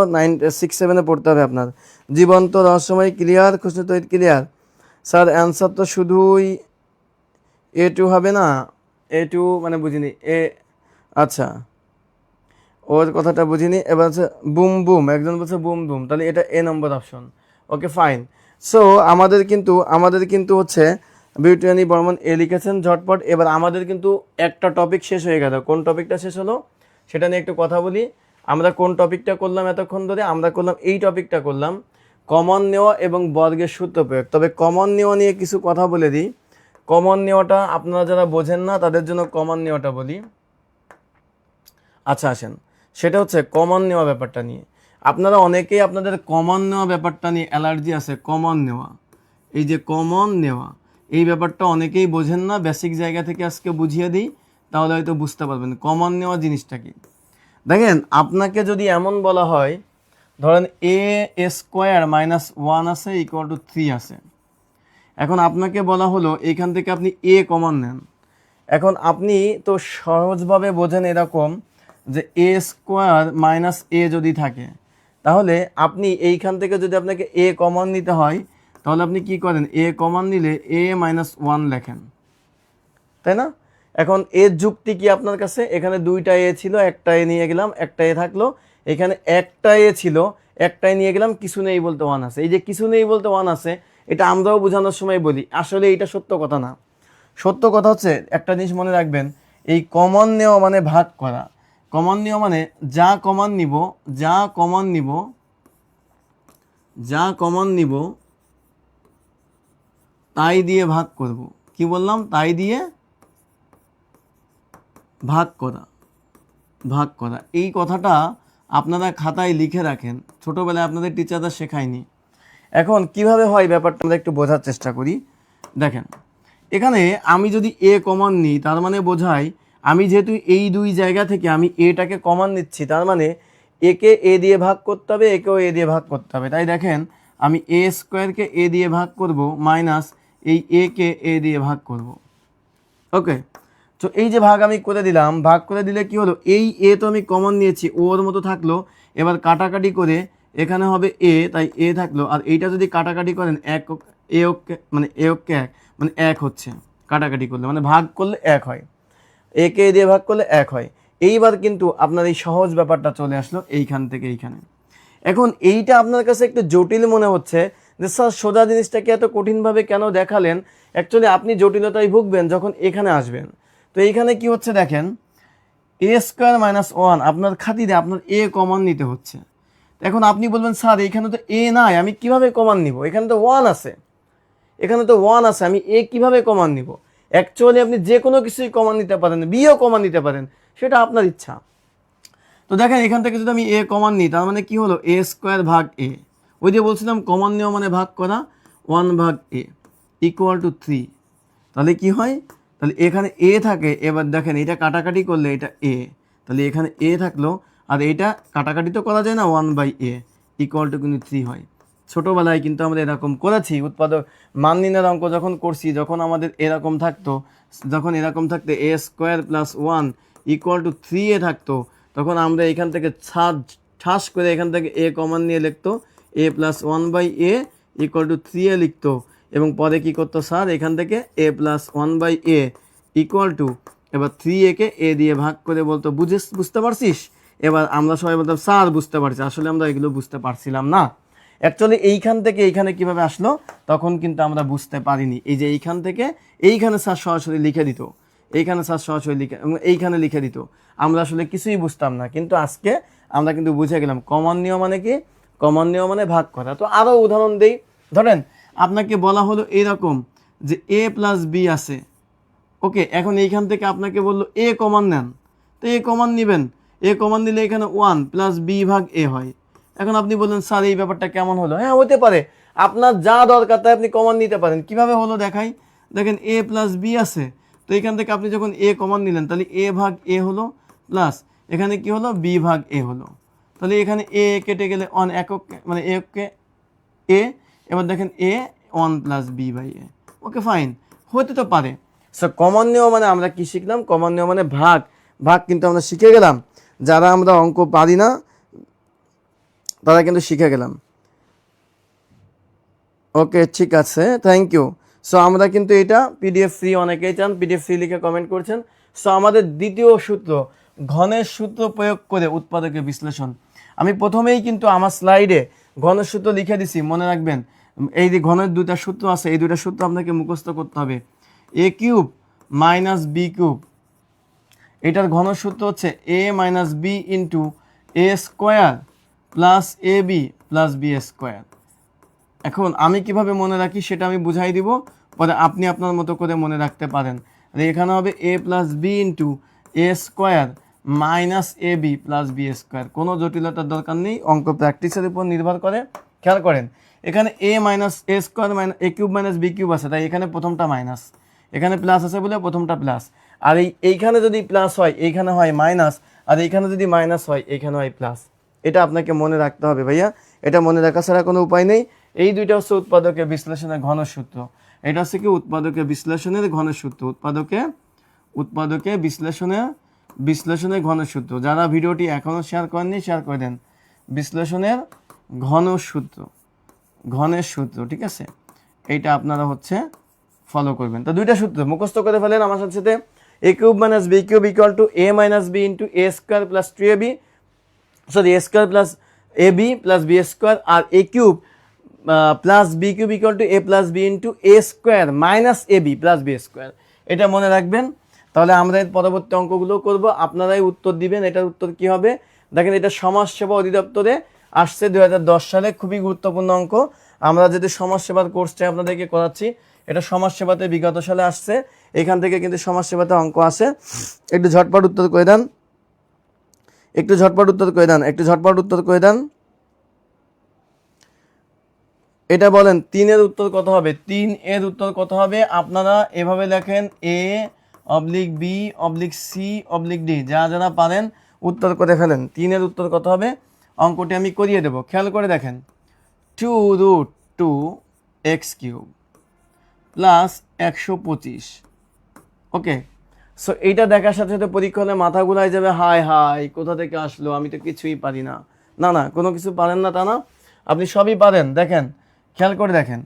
6-7-এ পড়তে হবে আপনার। জীবন্ত রহস্যময় ক্লিয়ার, খুশনি তহিদ ক্লিয়ার। স্যার অ্যান্সার তো শুধুই A2 হবে না, A2 মানে বুঝিনি এ। আচ্ছা, ওর কথাটা বুঝিনি। এবার হচ্ছে বুম বুম, একজন বলছে বুম বুম, তাহলে এটা এ নম্বর অপশন। Okay fine. সো আমাদের কিন্তু হচ্ছে বিউটি রানী বর্মন এ লিখেছেন ঝটপট। এবার আমাদের কিন্তু একটা টপিক শেষ হয়ে গেল। কোন টপিকটা শেষ হলো সেটা নিয়ে একটু কথা বলি। আমরা কোন টপিকটা করলাম এতক্ষণ ধরে, আমরা করলাম এই টপিকটা করলাম, কমন নেওয়া এবং বর্গের সূত্র প্রয়োগ। তবে কমন নেওয়া নিয়ে কিছু কথা বলে দিই। কমন নেওয়াটা আপনারা যারা বোঝেন না তাদের জন্য কমন নেওয়াটা বলি। আচ্ছা আসেন, সেটা হচ্ছে কমন নেওয়া ব্যাপারটা নিয়ে। আপনারা অনেকেই আপনাদের কমন নেওয়া ব্যাপারটা নিয়ে অ্যালার্জি আছে। কমন নেওয়া, এই যে কমন নেওয়া, এই ব্যাপারটা অনেকেই বোঝেন না। বেসিক জায়গা থেকে আজকে বুঝিয়ে দিই, তাহলে হয়তো বুঝতে পারবেন কমন নেওয়া জিনিসটা কি। দেখেন, আপনাকে যদি এমন বলা হয়, ধরেন এ স্কোয়ার মাইনাস 1 আছে ইকুয়াল টু 3 আছে। এখন আপনাকে বলা হলো এইখান থেকে আপনি এ কমন নেন। এখন আপনি তো সহজভাবে বোঝেন এরকম যে এ স্কোয়ার মাইনাস এ যদি থাকে, তাহলে আপনি এইখান থেকে যদি আপনাকে এ কমন নিতে হয়, তাহলে আপনি কি করেন, এ কমন নিলে এ মাইনাস 1 লেখেন, তাই না? এখন এর যুক্তি কি আপনার কাছে? এখানে দুইটা এ ছিল, একটা এ নিয়ে গেলাম, একটা এ থাকলো। এখানে একটা এ ছিল, একটাই নিয়ে গেলাম, কিছু নেই বলতে 1 আছে। এই যে কিছু নেই বলতে 1 আছে, এটা আমরাও বোঝানোর সময় বলি, আসলে এটা সত্য কথা না। সত্য কথা হচ্ছে, একটা জিনিস মনে রাখবেন, এই কমন নেওয়া মানে ভাগ করা। কমন নেওয়া মানে যা কমন নিব, যা কমন নিব, যা কমন নিব তাই দিয়ে ভাগ করব। কি বললাম? তাই দিয়ে ভাগ করা, ভাগ করা। এই কথাটা আপনারা খাতায় লিখে রাখেন, ছোটোবেলায় আপনাদের টিচাররা শেখায়নি। এখন কিভাবে হয় ব্যাপারটা আমরা একটু বোঝার চেষ্টা করি। দেখেন, এখানে আমি যদি এ কমন নিই, তার মানে বোঝায় আমি যেহেতু এই দুই জায়গা থেকে আমি এটাকে কমন নিচ্ছি, তার মানে একে এ দিয়ে ভাগ করতে হবে, একেও এ দিয়ে ভাগ করতে হবে। তাই দেখেন, আমি এ স্কোয়ারকে এ দিয়ে ভাগ করব, মাইনাস এই এ কে এ দিয়ে ভাগ করব। ওকে, তো এই যে ভাগ আমি করে দিলাম, ভাগ করে দিলে কি হলো, এই এ তো আমি কমন নিয়েছি, ওর মতো থাকলো। এবার কাটাকাটি করে এখানে হবে এ, তাই এ থাকলো। আর এইটা যদি কাটাকাটি করেন, এক এ ওকে মানে এ ওকে এক, মানে এক হচ্ছে কাটাকাটি করলে, মানে ভাগ করলে এক হয়, একে এ দিয়ে ভাগ করলে এক হয়। এইবার কিন্তু আপনার এই সহজ ব্যাপারটা চলে আসলো এইখান থেকে এইখানে। এখন এইটা আপনার কাছে একটু জটিল মনে হচ্ছে যে স্যার সোজা জিনিসটাকে এত কঠিনভাবে কেন দেখালেন। অ্যাকচুয়ালি আপনি জটিলতায় ভুগবেন যখন এখানে আসবেন। তো এইখানে কি হচ্ছে দেখেন, এ স্কোয়ার মাইনাস 1, আপনার খাতিরে আপনার এ কমন নিতে হচ্ছে। এখন আপনি বলবেন স্যার এখানে তো এ নাই, আমি কিভাবে কমন নিব? এখানে তো 1 আছে, এখানে তো 1 আছে, আমি এ কিভাবে কমন নিব? অ্যাকচুয়ালি আপনি যে কোনো কিছুই কমন নিতে পারেন, বিও কমন নিতে পারেন, সেটা আপনার ইচ্ছা। তো দেখেন, এখান থেকে যদি আমি এ কমন নিই, তার মানে কি হলো, এ স্কোয়ার ভাগ এ। ওই যে বলছিলাম কমন নেওয়া মানে ভাগ করা, 1 ভাগ এ ইকুয়াল টু 3। তাহলে কি হয়, তাহলে এখানে এ থাকে। এবার দেখেন, এটা কাটাকাটি করলে এটা এ, তাহলে এখানে এ থাকলো। আর এইটা কাটাকাটি তো করা যায় না, 1 বাই এ ইকুয়াল টু কিন্তু 3 হয়। ছোটোবেলায় কিন্তু আমরা এরকম করেছি, উৎপাদক মান নির্ণয়ের অঙ্ক যখন করছি, যখন আমাদের এরকম থাকতো, যখন এরকম থাকতো এ স্কোয়ার প্লাস 1 ইকুয়াল টু 3 এ থাকতো, তখন আমরা এখান থেকে ঠাস করে এখান থেকে এ কমন নিয়ে লিখতো, a plus 1 by a equal to 3 a লিখতো। এবং পরে কী করতো স্যার, এখান থেকে a plus 1 by a equal to, এবার 3 একে এ দিয়ে ভাগ করে বলতো, বুঝতে পারছিস? এবার আমরা সবাই বলতাম স্যার বুঝতে পারছি। আসলে আমরা এগুলো বুঝতে পারছিলাম না। অ্যাকচুয়ালি এইখান থেকে এইখানে কিভাবে আসলো তখন কিন্তু আমরা বুঝতে পারিনি। এই যে এইখান থেকে এইখানে স্যার সরাসরি লিখে দিত, এইখানে স্যার সরাসরি লিখে এইখানে লিখে দিত, আমরা আসলে কিছুই বুঝতাম না। কিন্তু আজকে আমরা কিন্তু বুঝে গেলাম কমন নিয়ম মানে কি, কমন নিয়ম মানে ভাগ করা। তো আরও উদাহরণ দেই। ধরেন আপনাকে বলা হলো এরকম যে এ প্লাস বি আছে। ওকে, এখন এইখান থেকে আপনাকে বললো এ কমন নেন, তো এ কমন নেবেন। এ কমন নিলে এখানে 1 প্লাস বি ভাগ এ হয়। এখন আপনি বললেন স্যার এই ব্যাপারটা কেমন হলো? হ্যাঁ, হতে পারে, আপনার যা দরকার তাই আপনি কমন নিতে পারেন। কিভাবে হলো দেখাই। দেখেন এ প্লাস বি আছে, তো এখান থেকে আপনি যখন এ কমন নিলেন, তাহলে এ ভাগ এ হলো, প্লাস এখানে কি হলো, বি ভাগ এ হলো। তাহলে এখানে এ কেটে গেলে 1 একক, মানে একে এ। এবার দেখেন a 1 plus b by a. Okay fine, হতে তো পারে। সো কমন নেওয়া মানে আমরা কি শিখলাম? কমন নেওয়া মানে ভাগ, ভাগ কিন্তু আমরা শিখে গেলাম। যারা আমরা অঙ্ক পারি না তারা কিন্তু শিখে গেলাম। ওকে, ঠিক আছে, থ্যাংক ইউ। সো আমরা কিন্তু এটা পিডিএফ ফ্রি, অনেকেই চান পিডিএফ ফ্রি লিখে কমেন্ট করছেন। সো আমাদের দ্বিতীয় সূত্র, ঘনের সূত্র প্রয়োগ করে উৎপাদকের বিশ্লেষণ। আমি প্রথমেই কিন্তু আমার স্লাইডে ঘনের সূত্র লিখে দিছি, মনে রাখবেন। এই যে ঘনের দুইটা সূত্র আছে, এই দুইটা সূত্র আপনাকে মুখস্থ করতে হবে। এ কিউব মাইনাস বি কিউব, এটার ঘনের সূত্র হচ্ছে a minus b into a square plus a b plus b square. এখন আমি কিভাবে মনে রাখি সেটা আমি বুঝাই দিব, পরে আপনি আপনার মতো করে মনে রাখতে পারেন। এখানে হবে এ plus b into a square minus a b plus b square. কোনো জটিলতার দরকার নেই, অঙ্ক প্র্যাকটিসের উপর নির্ভর করে। খেয়াল করেন এখানে এ মাইনাস এ স্কোয়ার মাইনাস এ কিউব মাইনাস বি কিউব আছে, তাই এখানে প্রথমটা মাইনাস, এখানে প্লাস আছে বলে প্রথমটা প্লাস। আর এইখানে যদি প্লাস হয় এইখানে হয় মাইনাস, আর এইখানে যদি মাইনাস হয় এইখানে হয় প্লাস। এটা আপনাকে মনে রাখতে হবে ভাইয়া, এটা মনে রাখা ছাড়া কোনো উপায় নেই। এই দুইটা হচ্ছে উৎপাদকের বিশ্লেষণের ঘনসূত্র। এটা হচ্ছে কি উৎপাদকের বিশ্লেষণের ঘনসূত্র, উৎপাদকে বিশ্লেষণের ঘনসূত্র। যারা ভিডিওটি এখনও শেয়ার করেননি শেয়ার করে দেন। বিশ্লেষণের ঘনের সূত্র, ঠিক আছে, এইটা আপনারা হচ্ছে ফলো করবেন। তো দুইটা সূত্র মুখস্থ করে ফেলেন আমার সাথে। A cube minus b cube equal to a minus b into a square plus two a b, sorry a square plus a b plus b square, আর a cube plus b cube equal to a plus b into a square minus a b plus b square. এটা মনে রাখবেন। তাহলে আমরা এর পরবর্তী অঙ্কগুলো করব, আপনারাই উত্তর দিবেন। এটার উত্তর কি হবে দেখেন, এটা সমাজসেবা অধিদপ্তরে আসছে 2010 সালে, খুবই গুরুত্বপূর্ণ অঙ্ক। আমরা যদি সমাজসেবার কোর্সটা আপনাদেরকে করাচ্ছি, এটা সমাজসেবাতে বিগত সালে আসছে, এখান থেকে কিন্তু সমাজসেবাতে অঙ্ক আসে। একটু ঝটপট উত্তর করে দেন, একটু ঝটপট উত্তর করে দেন। এটা বলেন 3 এর উত্তর কত হবে? 3 এর উত্তর কত হবে? আপনারা এভাবে লেখেন a oblique b oblique c oblique d, যারা পারেন উত্তর করে ফেলেন। 3 এর উত্তর কত হবে? অঙ্কটি আমি করিয়ে দেব, খেয়াল করে দেখেন। 2√2x³ plus 125। ওকে, সো এইটা দেখার সাথে সাথে পরীক্ষা হলে মাথা ঘুরাই যাবে, হাই হাই কোথা থেকে আসলো, আমি তো কিছুই পারি না। না না, কোনো কিছু পারেন না তা না, আপনি সবই পারেন। দেখেন খেয়াল করে দেখেন,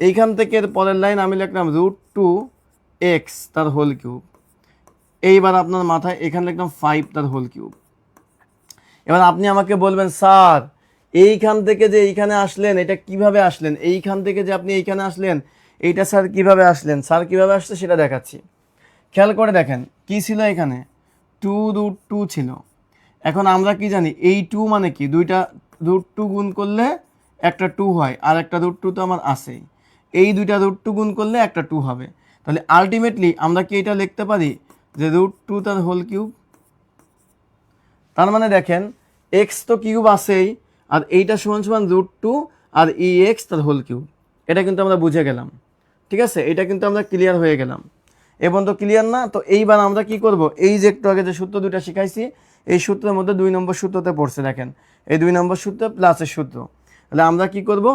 এইখান থেকে পরের লাইন আমি লিখলাম √2x তার হোল কিউব। এইবার আপনার মাথায় এখানে লিখলাম 5 তার হোল কিউব। এবার আপনি আমাকে বলবেন স্যার এইখান থেকে যে এইখানে আসলেন এটা কিভাবে আসলেন, এইখান থেকে যে আপনি এইখানে আসলেন এইটা স্যার কিভাবে আসলেন? স্যার কিভাবে আসছে সেটা দেখাচ্ছি। খেয়াল করে দেখেন কি ছিল, এখানে 2√2 ছিল। এখন আমরা কি জানি, এই 2 মানে কি, দুইটা √2 গুণ করলে একটা 2 হয়, আর একটা √2 তো আমার আছেই, এই দুইটা √2 গুণ করলে একটা 2 হবে। তাহলে আলটিমেটলি আমরা কি এটা লিখতে পারি যে √2 তার হোল কিউব। তার মানে দেখেন এক্স তো কিউব আছেই, আর এইটা সমান সমান √2 আর ex তার হোল কিউব। এটা কিন্তু আমরা বুঝে গেলাম, ঠিক আছে, এটা কিন্তু আমরা ক্লিয়ার হয়ে গেলাম। এবং তো ক্লিয়ার না, তো এইবার আমরা কি করব, এই যে একটু আগে যে সূত্র দুটা শিখাইছি এই সূত্রের মধ্যে 2 নম্বর সূত্রতে পড়ছে, দেখেন এই 2 নম্বর সূত্র প্লাসের সূত্র। তাহলে আমরা কি করব,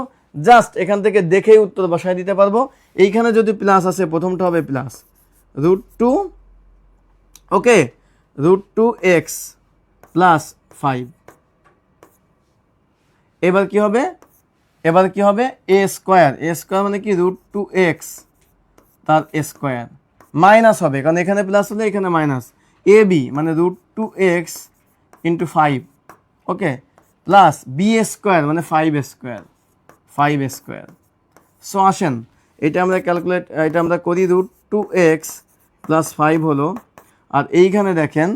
জাস্ট এখান থেকে দেখেই উত্তর বসায় দিতে পারবো। এইখানে যদি প্লাস আছে প্রথমটা হবে প্লাস √2, ওকে, √2x প্লাস 5। এবার কি হবে, a স্কোয়ার মানে কি √2x তার স্কোয়ার মাইনাস হবে, কারণ এখানে প্লাস হলে এখানে মাইনাস, এ বি মানে √2x ইন্টু 5, ওকে, প্লাস বি স্কোয়ার মানে 5 স্কোয়ার। সো আসেন এটা আমরা করি, √2x প্লাস 5 হলো, আর এইখানে দেখেন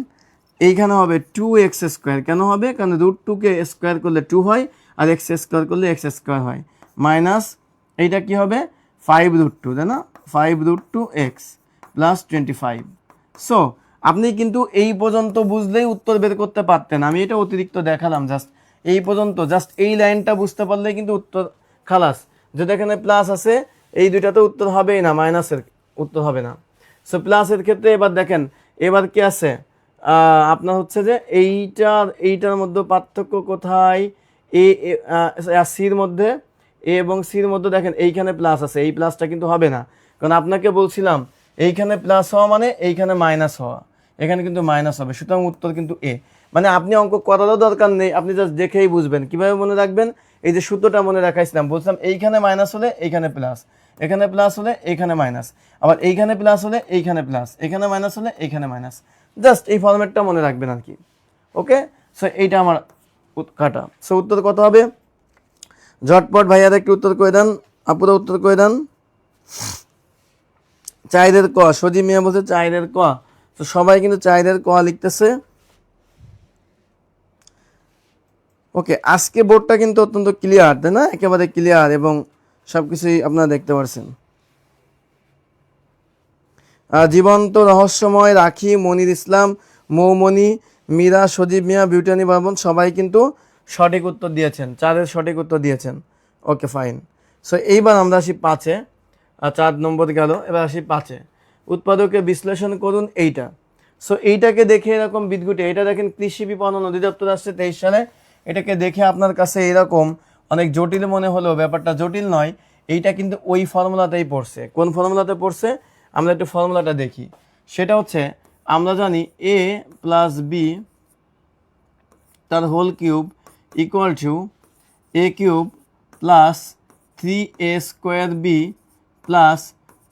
এইখানে হবে 2x স্কোয়ার। কেন হবে? কারণ √2কে স্কোয়ার করলে 2 হয়, আর x স্কোয়ার করলে x স্কোয়ার হয়, মাইনাস এইটা কি হবে 5√2, তাই না, 5√2x প্লাস 25। সো আপনি কিন্তু এই পর্যন্ত বুঝলেই উত্তর বের করতে পারতেন, আমি এটা অতিরিক্ত দেখালাম জাস্ট এই পর্যন্ত, জাস্ট এই লাইনটা বুঝতে পারলেই কিন্তু উত্তর খালাস। যদি এখানে প্লাস আছে এই দুইটাতে উত্তর হবেই না, মাইনাসের উত্তর হবে না। সো প্লাসের ক্ষেত্রে এবার দেখেন এবার কি আছে, আপনার হচ্ছে যে এইটার মধ্যে পার্থক্য কোথায়, সির মধ্যে, এ এবং সির মধ্যে দেখেন এইখানে প্লাস আছে, এই প্লাসটা কিন্তু হবে না, কারণ আপনাকে বলছিলাম এইখানে প্লাস হওয়া মানে এইখানে মাইনাস হওয়া, এখানে কিন্তু মাইনাস হবে, সুতরাং উত্তর কিন্তু এ। মানে আপনি অঙ্ক করারও দরকার নেই, আপনি জাস্ট দেখেই বুঝবেন। কিভাবে মনে রাখবেন, এই যে সূত্রটা মনে রাখাইছিলাম, বলছিলাম এইখানে মাইনাস হলে এইখানে প্লাস, এখানে প্লাস হলে এইখানে মাইনাস, আবার এইখানে প্লাস হলে এইখানে প্লাস, এখানে মাইনাস হলে এইখানে মাইনাস, জাস্ট এই ফরম্যাটটা মনে রাখবেন আর কি। ওকে, সো এইটা আমার কাটা। সো উত্তর কত হবে, ঝটপট ভাইয়ারা একটু উত্তর করে দেন, আপুরা উত্তর করে দেন। 4 ক, সজি মিয়া বলছে 4 ক, তো সবাই কিন্তু 4 ক লিখতেছে। ওকে, আজকে বোর্ডটা কিন্তু অত্যন্ত ক্লিয়ার, তাই না, একেবারে ক্লিয়ার, এবং সবকিছুই আপনারা দেখতে পাচ্ছেন। জীবন্ত রহস্যময় রাখি, মনির ইসলাম, মৌমনি, মীরা, সজীব মিয়া, বিউটানি বাবন সবাই কিন্তু সঠিক উত্তর দিয়েছেন, 4-এর সঠিক উত্তর দিয়েছেন। Okay fine. সো এইবার আমরা আসি 5-এ, 4 নম্বর গেল, এবার আসি 5-এ। উৎপাদকে বিশ্লেষণ করুন এইটা। সো এইটাকে দেখে এরকম বিদ্যুটে, এটা দেখেন কৃষি বিপণন অধিদপ্তর আসছে 23 সালে। এটাকে দেখে আপনার কাছে এরকম অনেক জটিল মনে হলেও ব্যাপারটা জটিল নয়। এইটা কিন্তু ওই ফর্মুলাতেই পড়ছে। কোন ফর্মুলাতে পড়ছে আমরা একটু ফর্মুলাটা দেখি। সেটা হচ্ছে আমরা জানি a প্লাস বি তার whole cube equal to a cube plus 3a square b plus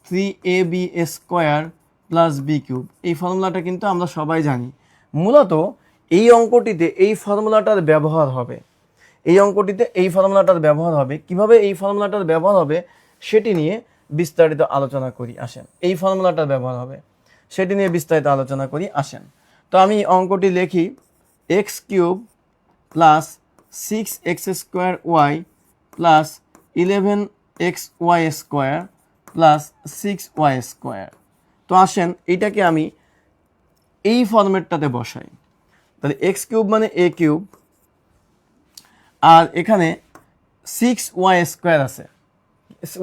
3ab square plus b cube. এই ফর্মুলাটা কিন্তু আমরা সবাই জানি। মূলত এই অঙ্কটিতে এই ফর্মুলাটার ব্যবহার হবে, এই অঙ্কটিতে এই ফর্মুলাটার ব্যবহার হবে। কিভাবে এই ফর্মুলাটার ব্যবহার হবে সেটি নিয়ে বিস্তারিত আলোচনা করি আসেন। এই ফর্মুলাটার ব্যবহার হবে সেটি নিয়ে বিস্তারিত আলোচনা করি আসেন। তো আমি অঙ্কটি লিখি, x cube plus 6x square y plus 11x y square plus 6y square. তো আসেন এইটাকে আমি এই ফরম্যাটটাতে বসাই। তাহলে এক্স কিউব মানে এ কিউব, আর এখানে 6y স্কোয়ার আছে,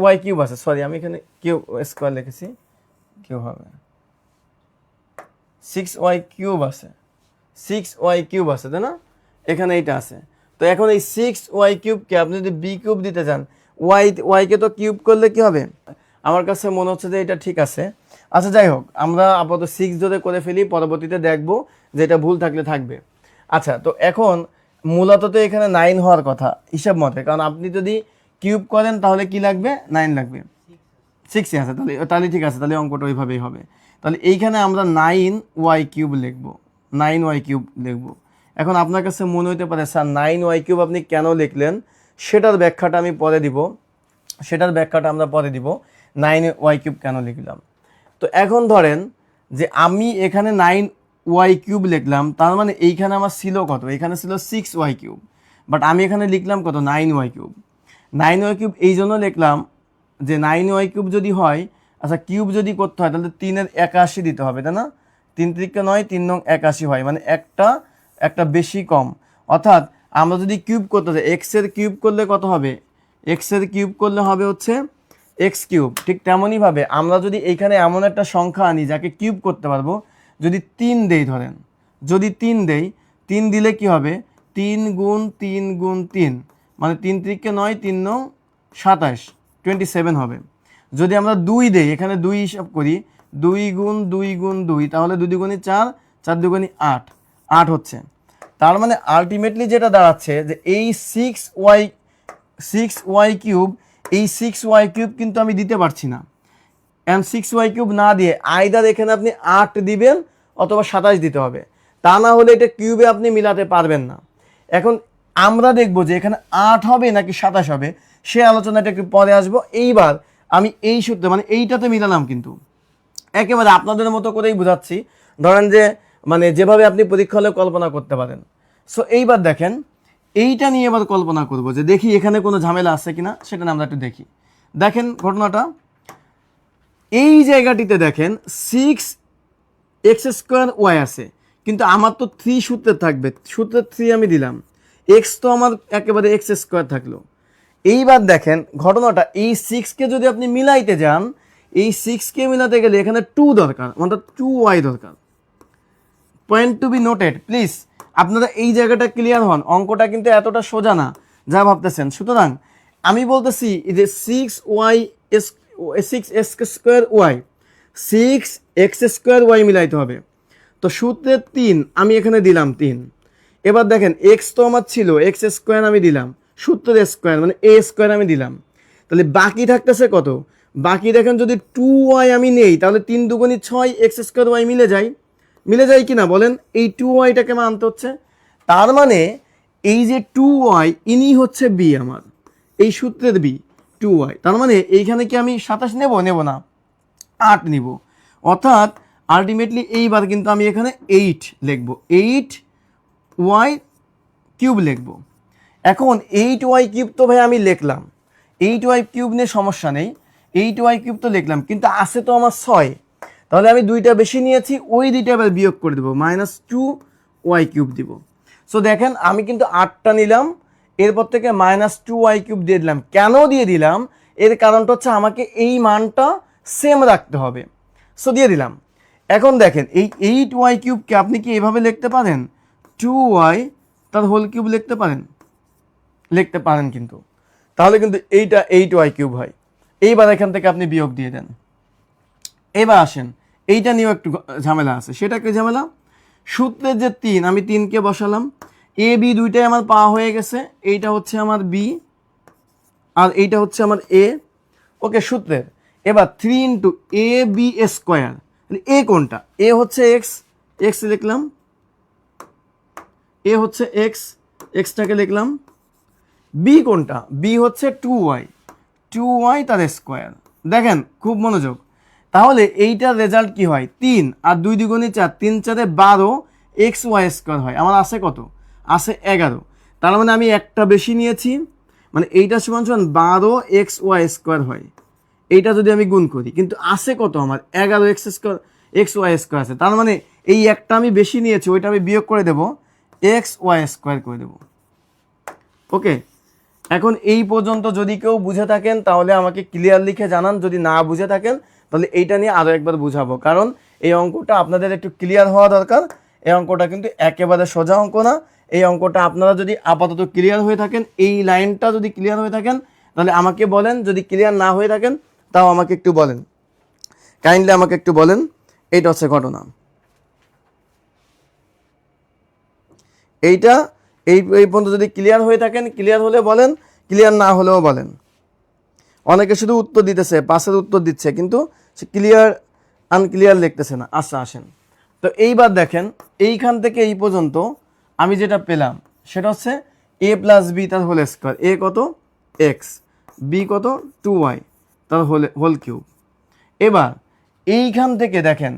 ওয়াই কিউব আছে, সরি আমি এখানে কিউব স্কোয়ার লিখেছি, কিউব হবে 6y কিউব আছে, 6y কিউব আছে, তাই না? এখানে এইটা আছে। তো এখন এই 6y কিউবকে আপনি যদি বি কিউব দিতে চান, ওয়াইকে তো কিউব করলে কি হবে? আমার কাছে মনে হচ্ছে যে এটা ঠিক আছে। আচ্ছা যাই হোক, আমরা আপাতত 6 ধরে করে ফেলি, পরবর্তীতে দেখব যে এটা ভুল থাকলে থাকবে। আচ্ছা, তো এখন মূলত তো এখানে 9 হওয়ার কথা হিসাব মতে, কারণ আপনি যদি কিউব করেন তাহলে কি লাগবে? 9 লাগবে। 6 আছে, তাহলে ঠিক আছে, তাহলে অঙ্কটা ওইভাবেই হবে। তাহলে এইখানে আমরা 9y কিউব লিখব, 9y কিউব লিখব। এখন আপনার কাছে মনে হতে পারে স্যার 9y কিউব আপনি কেন লিখলেন, সেটার ব্যাখ্যাটা আমি পরে দিব, আমরা পরে দিব 9y কিউব কেন লিখলাম। তো এখন ধরেন যে আমি এখানে 9y কিউব লিখলাম, তার মানে এইখানে আমার ছিল কত? এখানে ছিল 6y কিউব, বাট আমি এখানে লিখলাম কত? 9y cube. 9y কিউব এই জন্য লিখলাম যে 9y কিউব যদি হয়, আচ্ছা কিউব যদি করতে হয় তাহলে 3-এর 81 দিতে হবে, তাই না? 3 × 9 3 নং 81 হয়, মানে একটা বেশি কম। অর্থাৎ আমরা যদি কিউব করতে চাই, এক্সের কিউব করলে কত হবে? এক্সের কিউব করলে হবে হচ্ছে এক্স কিউব। ঠিক তেমনইভাবে আমরা যদি এইখানে এমন একটা সংখ্যা আনি যাকে কিউব করতে পারবো, যদি 3 দেই, ধরেন যদি 3 দেই, 3 দিলে কি হবে? 3 × 3 × 3 মানে 3 × 9 3 নং 27, 27 হবে। যদি আমরা 2 দেই, এখানে 2 হিসাব করি, 2 × 2 × 2 তাহলে 2 × 4 4 × 8, 8 হচ্ছে। তার মানে আলটিমেটলি যেটা দাঁড়াচ্ছে যে এই 6y কিউব, এই 6y কিউব কিন্তু আমি দিতে পারছি না। এন্ড 6y কিউব না দিয়ে আইদার এখানে আপনি 8 দিবেন অথবা 27 দিতে হবে, তা না হলে এটা কিউবে আপনি মিলাতে পারবেন না। এখন আমরা দেখব যে এখানে 8 হবে নাকি 27 হবে, সে আলোচনাটা একটু পরে আসবো। এইবার আমি এই সূত্রে মানে এইটাতে মিলালাম, কিন্তু একেবারে আপনাদের মতো করেই বোঝাচ্ছি, ধরেন যে মানে যেভাবে আপনি পরীক্ষা হলে কল্পনা করতে পারেন। সো এইবার দেখেন, এইটা নিয়ে এবার কল্পনা করব যে দেখি এখানে কোনো ঝামেলা আছে কিনা, সেটা আমরা একটু দেখি। দেখেন ঘটনাটা এই জায়গাটিতে দেখেন 6x² আছে, কিন্তু আমার তো 3 সূত্রে থাকবে, সূত্রে 3 আমি দিলাম, x তো আমার একেবারে x² থাকলো। এইবার দেখেন ঘটনাটা, এই 6কে যদি আপনি মিলাইতে যান, এই 6কে মিলাতে গেলে এখানে 2 দরকার, অর্থাৎ 2y দরকার। Point to be noted please, আপনারা এই জায়গাটা ক্লিয়ার হন। অঙ্কটা কিন্তু এতটা সোজা না যা ভাবতেছেন। সুতরাং আমি বলতেছি যে 6x² মিলাইতে হবে। তো সূত্রের 3 আমি এখানে দিলাম 3। এবার দেখেন এক্স তো আমার ছিল, x² আমি দিলাম, সূত্রের স্কোয়ার মানে a² আমি দিলাম, তাহলে বাকি থাকতেছে কত? বাকি দেখেন যদি 2y আমি নেই, তাহলে 3 × 2 = 6, x² মিলে যায় কিনা বলেন? এই 2yটাকে আমার আনতে হচ্ছে। তার মানে এই যে 2y ইনি হচ্ছে বি, আমার এই সূত্রের বি 2y। তার মানে এইখানে কি আমি 27 নেব না, 8 নিব। অর্থাৎ আলটিমেটলি এইবার কিন্তু আমি এখানে 8 লিখব, 8y কিউব লিখব। এখন 8y কিউব তো ভাই আমি লিখলাম, 8y কিউব নিয়ে সমস্যা নেই, 8y কিউব তো লিখলাম, কিন্তু আছে তো আমার 6। তাহলে আমি 2টা বেশি নিয়েছি, ওই 2টা এবার বিয়োগ করে দেবো, ওয়াই কিউব দিব। সো দেখেন আমি কিন্তু 8টা নিলাম, এরপর থেকে -2y কিউব দিয়ে দিলাম। কেন দিয়ে দিলাম? এর কারণটা হচ্ছে আমাকে এই মানটা সেম রাখতে হবে। সো দিয়ে দিলাম। এখন দেখেন এই 8y কিউবকে আপনি কি এভাবে লিখতে পারেন? 2y তার হোল কিউব লিখতে পারেন? লিখতে পারেন কিন্তু। তাহলে কিন্তু এইটা 8y কিউব হয়। এইবার এখান থেকে আপনি বিয়োগ দিয়ে দেন। এবার আসেন, এইটা নিয়েও একটু ঝামেলা আছে। সেটা কি ঝামেলা? সূত্রের যে 3, আমি 3কে বসালাম, এ বি দুইটাই আমার পাওয়া হয়ে গেছে। এইটা হচ্ছে আমার বি আর এইটা হচ্ছে আমার এ। ওকে, সূত্রের এবার 3 ইন্টু এ বি স্কোয়ার, এ কোনটা? এ হচ্ছে এক্স, এক্স লিখলাম। এ হচ্ছে এক্স, এক্সটাকে লিখলাম। বি কোনটা? বি হচ্ছে 2y, 2y তার স্কোয়ার। দেখেন খুব মনোযোগ। তাহলে এইটার রেজাল্ট কি হয়? 3 আর 2 দ্বিগুণে 4, 3 4 12 এক্স ওয়াই স্কোয়ার হয়। আমার আছে কত? আছে 11। তার মানে আমি একটা বেশি নিয়েছি, মানে এইটা সমান সমান 12 এক্স ওয়াই স্কোয়ার হয়। এইটা যদি আমি গুণ করি, কিন্তু আছে কত? আমার 11 x square, x y square আছে। তার মানে এই একটা আমি বেশি নিয়েছি, ওইটা আমি বিয়োগ করে দেবো, এক্স ওয়াই স্কোয়ার করে দেবো। ওকে, এখন এই পর্যন্ত যদি কেউ বুঝে থাকেন তাহলে আমাকে ক্লিয়ার লিখে জানান। যদি না বুঝে থাকেন তাহলে এইটা নিয়ে আরও একবার বুঝাবো, কারণ এই অঙ্কটা আপনাদের একটু ক্লিয়ার হওয়া দরকার। এই অঙ্কটা কিন্তু একেবারে সোজা অঙ্ক না। এই অঙ্কটা আপনারা যদি আপাতত ক্লিয়ার হয়ে থাকেন, এই লাইনটা যদি ক্লিয়ার হয়ে থাকেন তাহলে আমাকে বলেন। যদি ক্লিয়ার না হয়ে থাকেন তাও আমাকে একটু বলেন, কাইন্ডলি আমাকে একটু বলেন। এইটা হচ্ছে ঘটনা। এইটা এই পর্যন্ত যদি ক্লিয়ার হয়ে থাকেন, ক্লিয়ার হলে বলেন, ক্লিয়ার না হলেও বলেন। অনেকে শুধু উত্তর দিতেছে, পাশের উত্তর দিচ্ছে, কিন্তু সে ক্লিয়ার আনক্লিয়ার লিখতেছে না। আচ্ছা আসেন, তো এইবার দেখেন এইখান থেকে এই পর্যন্ত আমি যেটা পেলাম সেটা হচ্ছে এ প্লাস বি তার হোল স্কোয়ার। এ কত? এক্স, বি কত? 2y তার হোল কিউব। এবার এইখান থেকে দেখেন,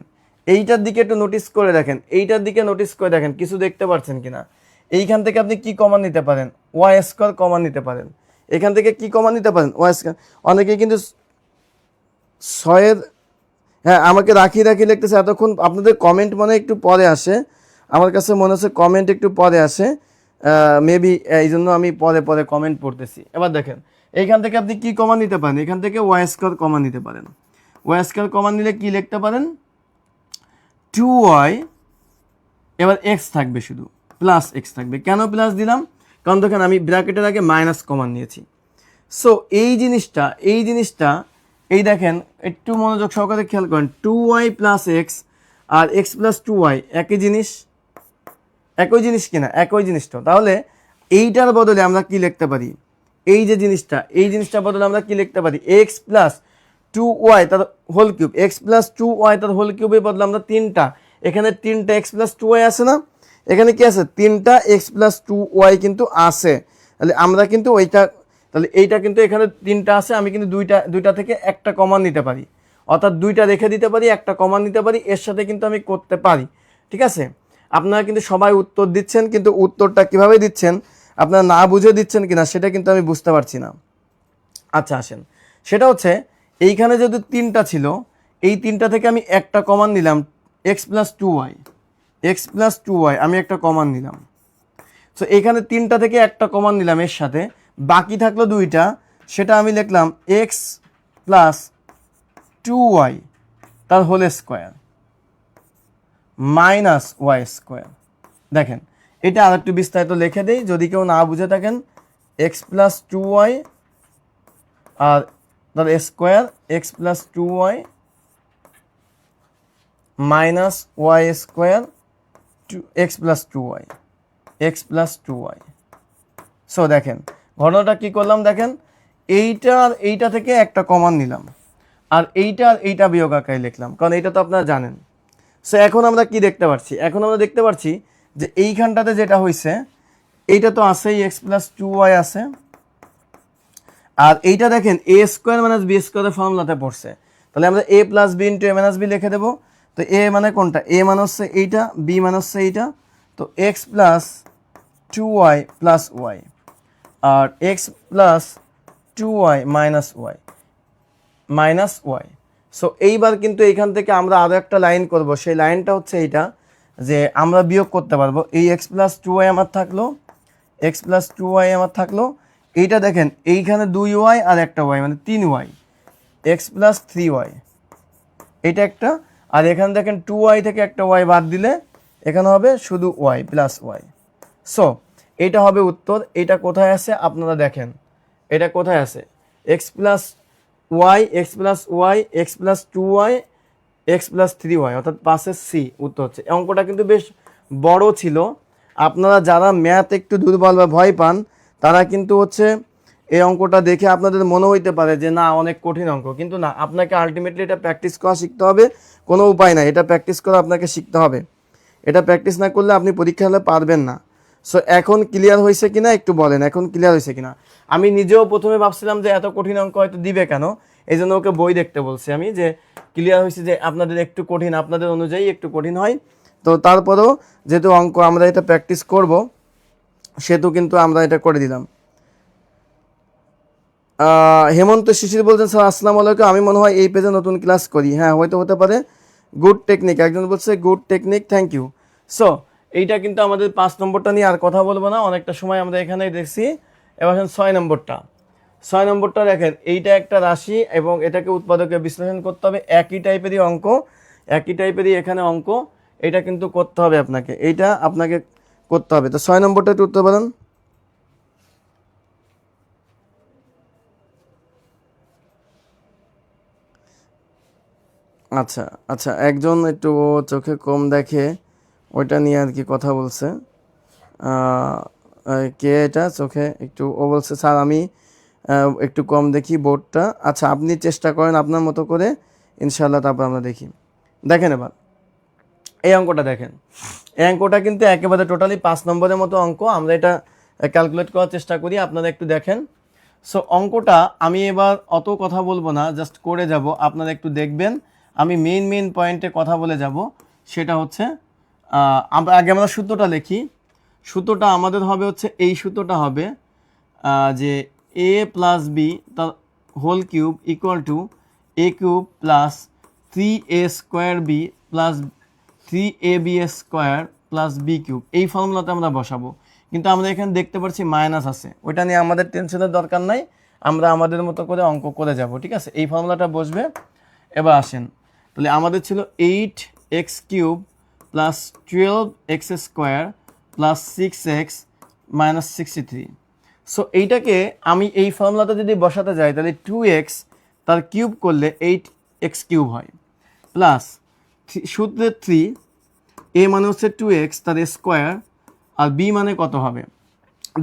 এইটার দিকে একটু নোটিস করে দেখেন, এইটার দিকে নোটিস করে দেখেন কিছু দেখতে পাচ্ছেন কিনা। এইখান থেকে আপনি কি কমন নিতে পারেন? ওয়াই স্কোয়ার কমন নিতে পারেন। এখান থেকে কি কমন নিতে পারেন? Y square. অনেকে কিন্তু 6-এর, হ্যাঁ আমাকে রাখি লিখতেছে এতক্ষণ। আপনাদের কমেন্ট মনে একটু পরে আসে, আমার কাছে মনে হচ্ছে কমেন্ট একটু পরে আসে, মেবি এই জন্য আমি পরে পরে কমেন্ট পড়তেছি। এবার দেখেন এইখান থেকে আপনি কি কমন নিতে পারেন? এখান থেকে ওয়াই স্কোয়ার কমন নিতে পারেন। ওয়াই স্কোয়ার কমন নিলে কি লিখতে পারেন? 2y, এবার এক্স থাকবে, শুধু প্লাস এক্স থাকবে। কেন প্লাস দিলাম? কারণ দেখেন আমি ব্র্যাকেটের আগে মাইনাস কমন নিয়েছি। সো এই জিনিসটা এই দেখেন একটু মনোযোগ সহকারে খেয়াল করেন, 2y প্লাস এক্স আর এক্স প্লাস 2y একই জিনিস, একই জিনিস কিনা? একই জিনিস তো। তাহলে এইটার বদলে আমরা কি লিখতে পারি? এই যে জিনিসটা, এই জিনিসটার বদলে আমরা কি লিখতে পারি? এক্স প্লাস 2y তার whole cube. X plus 2y তার হোল কিউবের বদলে আমরা 3টা, এখানে 3টা এক্স প্লাস 2y আছে না? এখানে কি আছে? 3টা এক্স প্লাস 2y কিন্তু আছে। তাহলে আমরা কিন্তু ওইটা, তাহলে এইটা কিন্তু এখানে 3টা আছে, আমি কিন্তু দুইটা থেকে একটা কমন নিতে পারি, অর্থাৎ 2টা রেখে দিতে পারি, একটা কমন নিতে পারি। এর সাথে কিন্তু আমি করতে পারি। ঠিক আছে? আপনারা কিন্তু সবাই উত্তর দিচ্ছেন, কিন্তু উত্তরটা কিভাবে দিচ্ছেন, আপনারা না বুঝে দিচ্ছেন কিনা সেটা কিন্তু আমি বুঝতে পারছি না। আচ্ছা আসেন, সেটা হচ্ছে এইখানে যেহেতু 3টা ছিল, এই 3টা থেকে আমি একটা কমন নিলাম, x plus 2y, x plus 2y আমি একটা কমন নিলাম। সো এখানে 3টা থেকে একটা কমন নিলাম, এর সাথে বাকি থাকলো 2টা, সেটা আমি লিখলাম এক্স প্লাস 2y তার whole square minus y square. দেখেন এটা আর একটু বিস্তারিত লিখে দেই যদি কেউ না বুঝে থাকেন। এক্স প্লাস 2y আর তার square, x plus 2y minus y square, x plus 2y, x plus 2y। So দেখেন ঘটনাটা কি করলাম, দেখেন এইটা আর এইটা থেকে একটা কমন নিলাম, আর এইটা আর এইটা বিয়োগ আকারে লিখলাম, কারণ এইটা তো আপনারা জানেন। সো এখন আমরা কি দেখতে পাচ্ছি? এখন আমরা দেখতে পাচ্ছি যে এইখানটাতে যেটা হয়েছে, এইটা তো আছেই, এক্স প্লাস 2y আছে, আর এইটা দেখেন এ স্কোয়ার মাইনাস বি স্কোয়ারের ফর্মুলাতে পড়ছে। তাহলে আমরা এ plus b into a minus B লিখে দেবো। তো এ মানে কোনটা? এ মানে হচ্ছে এইটা, বি মানে হচ্ছে এইটা। তো x plus 2y plus y আর x plus 2y minus y. So এইবার কিন্তু এইখান থেকে আমরা আরও একটা লাইন করব, সেই লাইনটা হচ্ছে এইটা, যে আমরা বিয়োগ করতে পারবো। এই এক্স প্লাস টু ওয়াই আমার থাকলো, এক্স প্লাস টু ওয়াই আমার থাকলো, এইটা দেখেন এইখানে 2y আর একটা ওয়াই মানে 3y, এক্স প্লাস 3y এটা একটা, আর এখানে দেখেন 2y থেকে একটা ওয়াই বাদ দিলে এখানে হবে শুধু ওয়াই প্লাস ওয়াই। সো এটা হবে উত্তর। এটা কোথায় আছে আপনারা দেখেন, এটা কোথায় আছে, x plus y, x plus y, x plus 2y, x plus 3y, অর্থাৎ 5-এর সি উত্তর হচ্ছে। এই অঙ্কটা কিন্তু বেশ বড় ছিল। আপনারা যারা ম্যাথ একটু দুর্বল বা ভয় পান তারা কিন্তু হচ্ছে এই অঙ্কটা দেখে আপনাদের মনে হইতে পারে যে না অনেক কঠিন অঙ্ক, কিন্তু না, আপনাকে আলটিমেটলি এটা প্র্যাকটিস করা শিখতে হবে, কোনো উপায় নাই, এটা প্র্যাকটিস করা আপনাকে শিখতে হবে। এটা প্র্যাকটিস না করলে আপনি পরীক্ষা হলে পারবেন না। সো এখন ক্লিয়ার হয়েছে কিনা একটু বলেন, এখন ক্লিয়ার হয়েছে কিনা? আমি নিজেও প্রথমে ভাবছিলাম যে এত কঠিন অঙ্ক হয়তো দিবে কেন, এই জন্য ওকে বই দেখতে বলছি আমি, যে ক্লিয়ার হয়েছে যে আপনাদের একটু কঠিন, আপনাদের অনুযায়ী একটু কঠিন হয়। তো তারপরেও যেহেতু অঙ্ক আমরা এটা প্র্যাকটিস করব সেহেতু কিন্তু আমরা এটা করে দিলাম। হেমন্ত শিশির বলছেন স্যার আসসালামু আলাইকুম, আমি মনে হয় এই পেজে নতুন ক্লাস করি। হ্যাঁ হয়তো হতে পারে। গুড টেকনিক, একজন বলছে good technique, thank you. So এইটা কিন্তু আমাদের 5 নম্বরটা নিয়ে আর কথা বলবো না, অনেকটা সময় আমরা এখানেই দেখছি। এবার 6 নম্বরটা, 6 নম্বরটা দেখেন, এইটা একটা রাশি এবং এটাকে উৎপাদকে বিশ্লেষণ করতে হবে, একই টাইপেরই অঙ্ক, একই টাইপেরই এখানে অঙ্ক, এটা কিন্তু করতে হবে আপনাকে, এইটা আপনাকে করতে হবে। তো 6 নম্বরটা একটু উত্তর বলেন। আচ্ছা আচ্ছা, একজন একটু ও চোখে কম দেখে ওইটা নিয়ে আর কি কথা বলছে। কে এটা চোখে একটু, ও বলছে স্যার আমি একটু কম দেখি বোর্ডটা। আচ্ছা আপনি চেষ্টা করেন আপনার মতো করে, ইনশাল্লাহ তারপর আমরা দেখি। দেখেন এবার এই অঙ্কটা দেখেন, এই অঙ্কটা কিন্তু একেবারে টোটালি 5 নম্বরের মতো অঙ্ক। আমরা এটা ক্যালকুলেট করার চেষ্টা করি, আপনারা একটু দেখেন। সো অঙ্কটা আমি এবার অত কথা বলবো না, জাস্ট করে যাব, আপনারা একটু দেখবেন। আমি মেইন পয়েন্টে কথা বলে যাব। সেটা হচ্ছে আমরা সূত্রটা লিখি। সূত্রটা আমাদের হবে হচ্ছে, এই সূত্রটা হবে যে এ প্লাস বি তার whole cube equal to a cube plus 3a square b plus 3ab square plus b cube, এই ফর্মুলাতে আমরা বসাবো। কিন্তু আমরা এখানে দেখতে পাচ্ছি মাইনাস আছে, ওইটা নিয়ে আমাদের টেনশনের দরকার নাই, আমরা আমাদের মতো করে অঙ্ক করে যাব, ঠিক আছে? এই ফর্মুলাটা বসবে। এবার আসেন, তাহলে আমাদের ছিল 8x cube plus 12x square plus 6x minus 63। So এইটাকে আমি এই ফর্মুলাটা যদি বসাতে যাই তাহলে 2x তার কিউব করলে 8x কিউব হয়, প্লাস সূত্রে 3, এ মানে হচ্ছে 2x তার স্কোয়ার, আর বি মানে কত হবে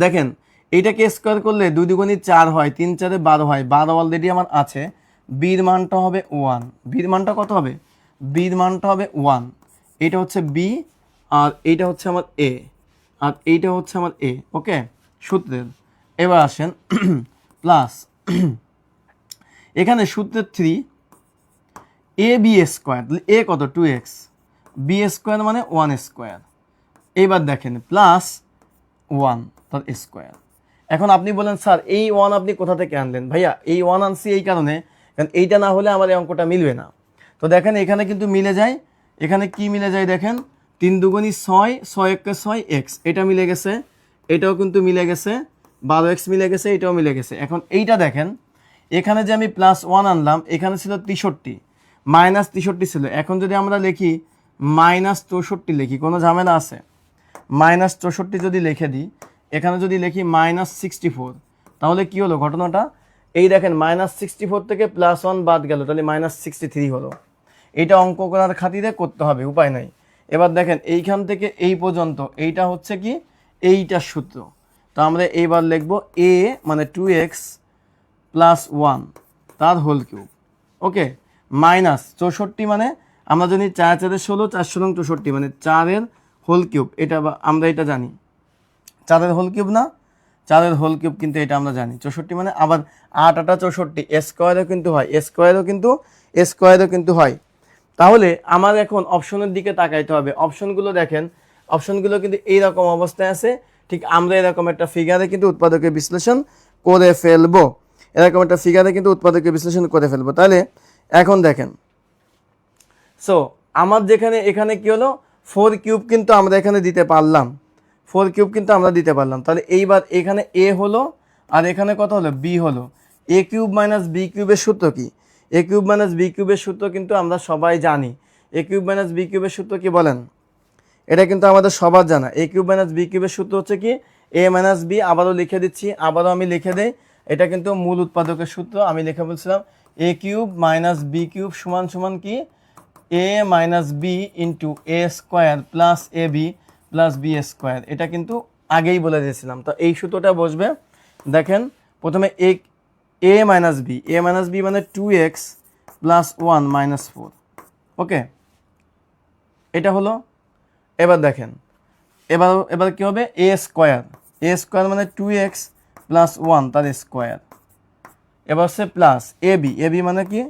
দেখেন, এইটাকে স্কোয়ার করলে 2 দুগুণে 4 হয়, 3 4 12 হয়, 12 অলরেডি আমার আছে। বির মানটা হবে 1, বির মানটা কত হবে, বির মানটা হবে 1। এটা হচ্ছে বি আর এইটা হচ্ছে আমার এ, আর এইটা হচ্ছে আমার এ, ওকে সূত্রের। এবার আসেন প্লাস এখানে সূত্রের 3 এ বি স্কোয়ার, এ কত 2x, বি স্কোয়ার মানে 1 স্কোয়ার। এইবার দেখেন প্লাস 1 তার স্কোয়ার। এখন আপনি বলেন স্যার এই 1 আপনি কোথা থেকে আনলেন? ভাইয়া এই 1 আনছি এই কারণে, কারণ এইটা না হলে আমার এই অঙ্কটা মিলবে না। তো দেখেন এখানে কিন্তু মিলে যায়, এখানে কি মিলে যায় দেখেন, 3 দুগুণী 6, 6 একে 6x, এটা মিলে গেছে, এটাও কিন্তু মিলে গেছে, 12x মিলে গেছে, এটাও মিলে গেছে। এখন এইটা দেখেন, এখানে যে আমি প্লাস 1 আনলাম, এখানে ছিল 63, মাইনাস 63 ছিল, এখন যদি আমরা লিখি মাইনাস 64 লিখি, কোনো ঝামেলা আছে? মাইনাস 64 যদি লিখে দিই, এখানে যদি লিখি মাইনাস 64, তাহলে কি হলো ঘটনাটা? এই দেখেন মাইনাস 64 থেকে প্লাস 1 বাদ গেল, তাহলে মাইনাস 63 হলো। এটা অঙ্ক করার খাতিরে করতে হবে, উপায় নাই। এবার দেখেন এইখান থেকে এই পর্যন্ত এইটা হচ্ছে কি, এইটার সূত্র। তো আমরা এইবার লিখব এ মানে 2x প্লাস 1 তার হোল কিউব, ওকে, মাইনাস 64 মানে আমরা জানি 4 4 16, 4 16 64 মানে 4-এর হোল কিউব, এটা আমরা এটা জানি 4-এর হোল কিউব না, 4-এর হোল কিউব কিন্তু এটা আমরা জানি 64 মানে, আবার 8 8 64 স্কোয়ারও কিন্তু হয়, স্কোয়ারও কিন্তু হয়। তাহলে আমার এখন অপশনের দিকে তাকাইতে হবে। অপশনগুলো দেখেন, অপশনগুলো কিন্তু এইরকম অবস্থায় আছে, ঠিক আমরা এরকম একটা ফিগারে কিন্তু উৎপাদকের বিশ্লেষণ করে ফেলবো, এরকম একটা ফিগারে কিন্তু উৎপাদকের বিশ্লেষণ করে ফেলবো। তাহলে এখন দেখেন, সো আমার যেখানে এখানে কি হলো, 4 কিউব কিন্তু আমরা এখানে দিতে পারলাম, 4 কিউব কিন্তু আমরা দিতে পারলাম। তাহলে এইবার এখানে এ হলো আর এখানে কত হলো, বি হলো। এ কিউব মাইনাস বি কিউবের সূত্র কি? এ কিউব মাইনাস বি কিউবের সূত্র কিন্তু আমরা সবাই জানি। এ কিউব মাইনাস বি কিউবের সূত্র কি বলেন? এটা কিন্তু আমাদের সবার জানা। এ কিউব মাইনাস বি কিউবের সূত্র হচ্ছে কি, এ মাইনাস বি। আবারও লিখে দিচ্ছি, আবারও আমি লিখে দেই, এটা কিন্তু মূল উৎপাদকের সূত্র। আমি লিখে বলছিলাম এ কিউব মাইনাস বি কিউব সমান সমান কি, এ minus b into a square plus a b plus b square. এটা কিন্তু আগেই বলে দিয়েছিলাম। তো এই সূত্রটা বসবে, দেখেন প্রথমে এ মাইনাস বি, এ মাইনাস বি মানে 2x প্লাস 1 মাইনাস 4। ওকে, এটা হলো। এবার দেখেন, এবার কি হবে, এ স্কোয়ার, এ স্কোয়ার মানে 2x প্লাস 1 তার স্কোয়ার। এবার হচ্ছে প্লাস এ বি মানে কি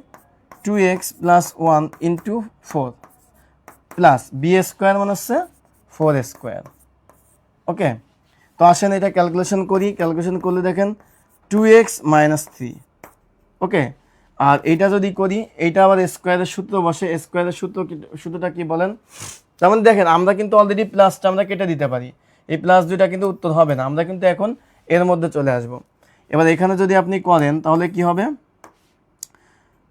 2x plus 1 into 4 plus b square মানে হচ্ছে 4 স্কোয়ার। ওকে, তো আসেন এটা ক্যালকুলেশন করি। ক্যালকুলেশন করলে দেখেন 2x মাইনাস 3। ওকে, আর এইটা যদি করি, এইটা আবার স্কোয়ারের সূত্র বসে। স্কোয়ারের সূত্রটা কি বলেন? তার মানে দেখেন আমরা কিন্তু অলরেডি প্লাসটা আমরা কেটে দিতে পারি, এই প্লাস দুইটা কিন্তু উত্তর হবে না, আমরা কিন্তু এখন এর মধ্যে চলে আসব। এবার এখানে যদি আপনি করেন তাহলে কি হবে,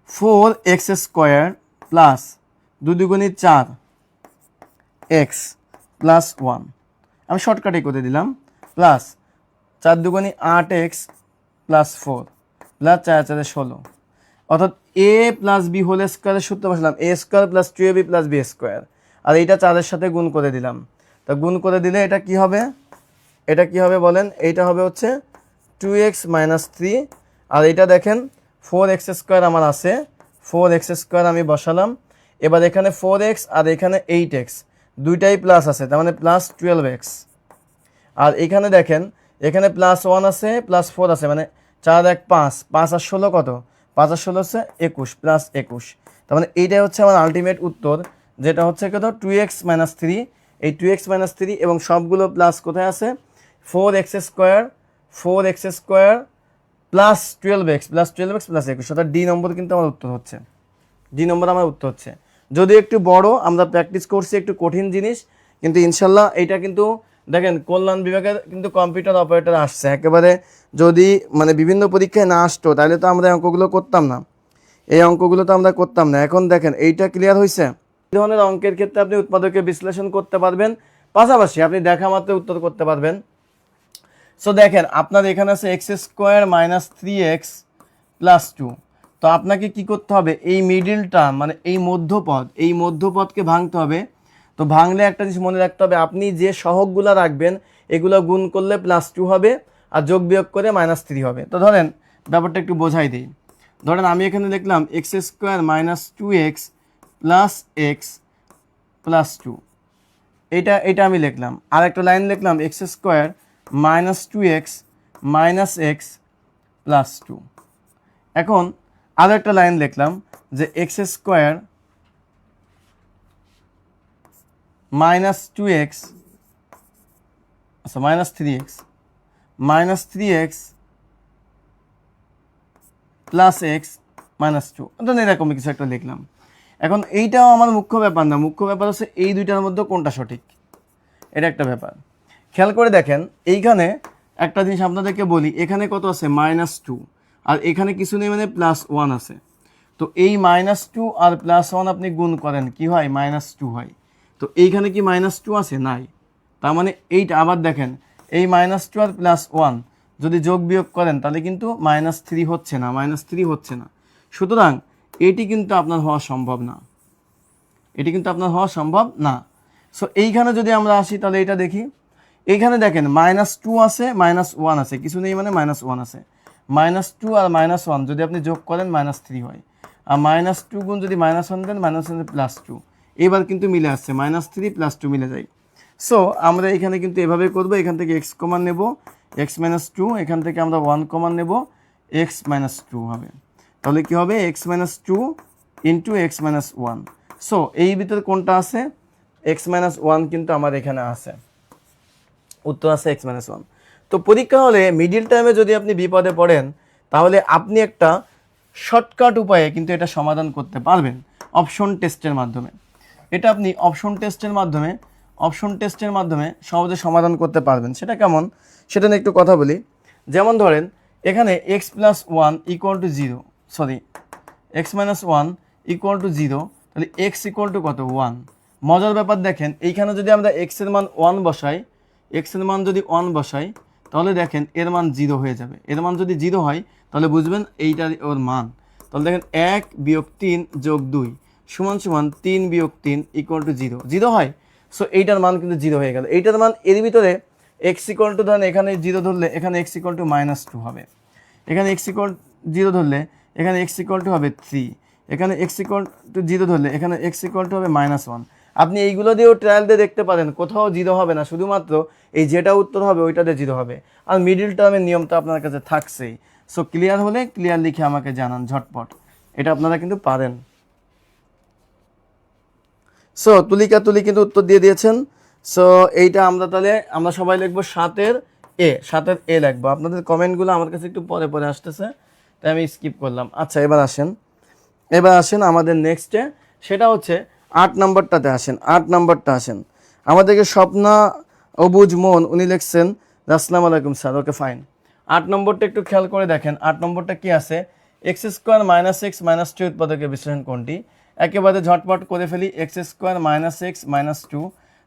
4x স্কোয়ার প্লাস 2 দুগুণে 4x প্লাস 1, আমি শর্টকাটে করে দিলাম, প্লাস 4 দুগুণে 8x প্লাস 4 প্লাস 4 4 16। অর্থাৎ এ প্লাস বি হোল স্কোয়ারের সূত্র বসলাম, a square plus 2ab plus b square, আর এইটা 4-এর সাথে গুণ করে দিলাম। তো গুণ করে দিলে এটা কি হবে, এটা কি হবে বলেন? এইটা হবে হচ্ছে 2x মাইনাস 3। আর এইটা দেখেন 4x স্কোয়ার আমার আছে, 4x স্কোয়ার আমি বসালাম। এবার এখানে 4x আর এখানে 8x দুইটাই প্লাস আছে, তার মানে প্লাস 12x। আর এখানে দেখেন, এখানে প্লাস 1 আছে প্লাস 4 আছে, মানে 4 1 5, 5 আর 16 কত, 5 আর 16 হচ্ছে 21 প্লাস 21। তার মানে এইটাই হচ্ছে আমার আলটিমেট উত্তর, যেটা হচ্ছে কত 2x মাইনাস 3। এই 2x মাইনাস 3 এবং সবগুলো প্লাস কোথায় আছে, 4x square, 4x square plus 12x plus 12x plus 21, অর্থাৎ ডি নম্বর কিন্তু আমার উত্তর হচ্ছে, ডি নম্বর আমার উত্তর হচ্ছে। যদি একটু বড়, আমরা প্র্যাকটিস করছি একটু কঠিন জিনিস, কিন্তু ইনশাল্লাহ এইটা কিন্তু দেখেন কল্যাণ বিভাগের কিন্তু কম্পিউটার অপারেটর আসছে একেবারে। যদি মানে বিভিন্ন পরীক্ষায় না আসতো তাহলে তো আমরা এই অঙ্কগুলো করতাম না, এই অঙ্কগুলো তো আমরা করতাম না। এখন দেখেন এইটা ক্লিয়ার হয়েছে। এই ধরনের অঙ্কের ক্ষেত্রে আপনি উৎপাদকের বিশ্লেষণ করতে পারবেন, পাশাপাশি আপনি দেখা মাত্র উত্তর করতে পারবেন। সো দেখেন আপনার এখানে আছে x square minus 3x plus 2। তো আপনাকে কি করতে হবে, এই মিডিল টার্ম মানে এই মধ্যপদ, এই মধ্যপদকে ভাঙতে হবে। তো ভাঙলে একটা জিনিস মনে রাখতে হবে, আপনি যে সহগগুলো রাখবেন এগুলো গুণ করলে প্লাস 2 হবে, আর যোগ বিয়োগ করে মাইনাস 3 হবে। তো ধরেন ব্যাপারটা একটু বোঝাই দিই। ধরেন আমি এখানে লিখলাম x square minus 2x plus x plus 2, এটা আমি লিখলাম। আর একটা লাইন লিখলাম x square minus 2x minus x plus 2। এখন আরও একটা লাইন লিখলাম যে এক্স স্কোয়ার মাইনাস 2x, আচ্ছা minus 3x plus x minus 2, অর্থাৎ এরকম কিছু একটা লিখলাম। এখন এইটাও আমার মুখ্য ব্যাপার না, মুখ্য ব্যাপার হচ্ছে এই দুইটার মধ্যে কোনটা সঠিক, এটা একটা ব্যাপার। খেয়াল করে দেখেন এইখানে একটা জিনিস আপনাদেরকে বলি, এখানে কত আছে -2, আর এখানে কিছু নেই মানে +1 আছে। তো এই -2 আর +1 আপনি গুণ করেন কি হয়, -2 হয়। তো এইখানে কি -2 আছে, নাই। তার মানে এইটা আবার দেখেন, এই -2 আর +1 যদি যোগ বিয়োগ করেন তাহলে কিন্তু -3 হচ্ছে না, -3 হচ্ছে না। সুতরাং এটি কিন্তু আপনার হওয়া সম্ভব না, এটি কিন্তু আপনার হওয়া সম্ভব না। সো এইখানে যদি আমরা আসি তাহলে এটা দেখি, এইখানে দেখেন -2 আছে -1 আছে, কিছু নেই মানে -1 আছে। -2 আর -1 যদি আপনি যোগ করেন -3 হয়, আর -2 গুণ যদি -1 দেন -1 +2, এবার কিন্তু মিলে আসছে, -3 +2 মিলে যায়। সো আমরা এখানে কিন্তু এভাবে করব, এখান থেকে x কমান নেব, x - 2, এখান থেকে আমরা 1 কমান নেব, x - 2 হবে। তাহলে কি হবে, x - 2 ইন্টু x - 1। সো এই ভিতরে কোনটা আছে, x - 1 কিন্তু আমার এখানে আছে, উত্তর আছে x - 1। তো পরীক্ষা হলে মিডিল টাইমে যদি আপনি বিপদে পড়েন তাহলে আপনি একটা শর্টকাট উপায়ে কিন্তু এটা সমাধান করতে পারবেন অপশন টেস্টের মাধ্যমে। এটা আপনি অপশন টেস্টের মাধ্যমে সহজে সমাধান করতে পারবেন। সেটা কেমন, সেটা নিয়ে একটু কথা বলি। যেমন ধরেন এখানে x plus one equal to zero, sorry x minus one equal to zero, তাহলে এক্স ইকুয়াল টু কত, ওয়ান। মজার ব্যাপার দেখেন, এইখানে যদি আমরা এক্সের মান ওয়ান বসাই, তাহলে দেখেন এর মান জিরো হয়ে যাবে। এর মান যদি জিরো হয় তাহলে বুঝবেন এইটার ওর মান। তাহলে দেখেন 1 বিয়োগ 3 যোগ 2 সমান সমান 3 বিয়োগ 3 ইকুয়াল টু জিরো হয়। সো এইটার মান কিন্তু জিরো হয়ে গেল। এইটার মান এর ভিতরে এক্স ইকুয়াল টু, ধরেন এখানে জিরো ধরলে এখানে এক্স ইকুয়াল টু -2 হবে, এখানে এক্স ইকুয়াল জিরো ধরলে এখানে এক্স ইকুয়াল টু হবে 3, এখানে এক্স ইকুয়াল টু জিরো ধরলে এখানে এক্স ইকুয়াল টু হবে -1। আপনি এইগুলো দিয়েও ট্রায়াল দিয়ে দেখতে পারেন, কোথাও জিরো হবে না, শুধুমাত্র এই যেটা উত্তর হবে ওইটাতে জিরো হবে। আর মিডিল টার্মের নিয়মটা আপনার কাছে থাকছেই। সো ক্লিয়ার হলে ক্লিয়ার লিখে আমাকে জানান ঝটপট, এটা আপনারা কিন্তু পারেন। সো তুলি কিন্তু উত্তর দিয়ে দিয়েছেন। সো এইটা আমরা সবাই লিখবো 7-এর এ লিখবো। আপনাদের কমেন্টগুলো আমার কাছে একটু পরে আসতেছে, তাই আমি স্কিপ করলাম। আচ্ছা, এবার আসেন আমাদের নেক্সটে, সেটা হচ্ছে 8 নম্বরটাতে আসেন। আমাদেরকে স্বপ্না অবুজ মন উনি লিখছেন, আসসালামু আলাইকুম স্যার, ওকে ফাইন। 8 নম্বরটা একটু খেয়াল করে দেখেন। 8 নম্বরটা কি আছে, x square minus x minus two উৎপাদকের বিশ্লেষণ কোনটি? একেবারে ঝটপট করে ফেলি, x square minus x minus two.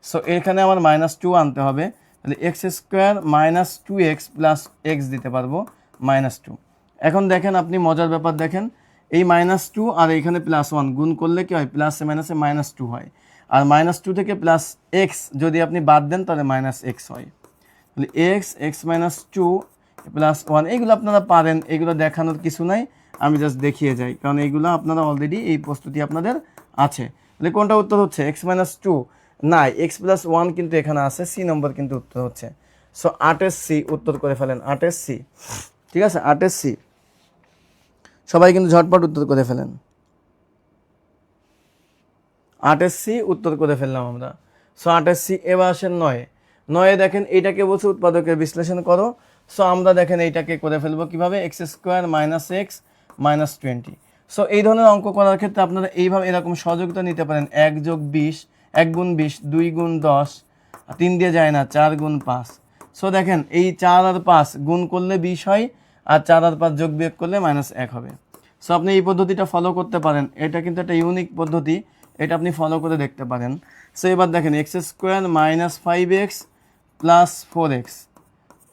So এখানে আমার -2 আনতে হবে, তাহলে x square minus 2x plus x দিতে পারবো -2। এখন দেখেন আপনি মজার ব্যাপার দেখেন, এই -2 আর এইখানে +1 গুণ করলে কি হয়, প্লাসে মাইনাসে -2 হয়। আর -2 থেকে প্লাস এক্স যদি আপনি বাদ দেন তাহলে -x হয়। তাহলে এক্স মাইনাস টু প্লাস 1, এইগুলো আপনারা পারেন, এগুলো দেখানোর কিছু নাই, আমি জাস্ট দেখিয়ে যাই, কারণ এইগুলো আপনারা অলরেডি এই প্রস্তুতি আপনাদের আছে। তাহলে কোনটা উত্তর হচ্ছে, x-2 নাই, x+1 কিন্তু এখানে আছে, সি নম্বর কিন্তু উত্তর হচ্ছে। সো 8-এর সি উত্তর করে ফেলেন, 8-এর সি। ঠিক আছে, 8-এর সি সবাই কিন্তু ঝটপট উত্তর করে ফেলেন। 8-এর সি উত্তর করে ফেললাম আমরা। সো 8-এর সি। এবার আসেন 9-এ দেখেন এইটাকে বলছে উৎপাদকের বিশ্লেষণ করো। সো আমরা দেখেন এইটাকে করে ফেলবো কিভাবে, x square minus x minus 20। So এই ধরনের অঙ্ক করার ক্ষেত্রে আপনারা এইভাবে এরকম সহযোগিতা নিতে পারেন, 1 যোগ 20, 1 গুণ 20, 2 গুণ 10, 3 দিয়ে যায় না, 4 গুণ 5। সো দেখেন এই 4 আর 5 গুণ করলে 20 হয়, আর 4 আর 5 যোগ বিয়োগ করলে -1 হবে। সো আপনি এই পদ্ধতিটা ফলো করতে পারেন, এটা কিন্তু একটা ইউনিক পদ্ধতি, এটা আপনি ফলো করে দেখতে পারেন। সো এবার দেখেন x square minus 5x plus 4x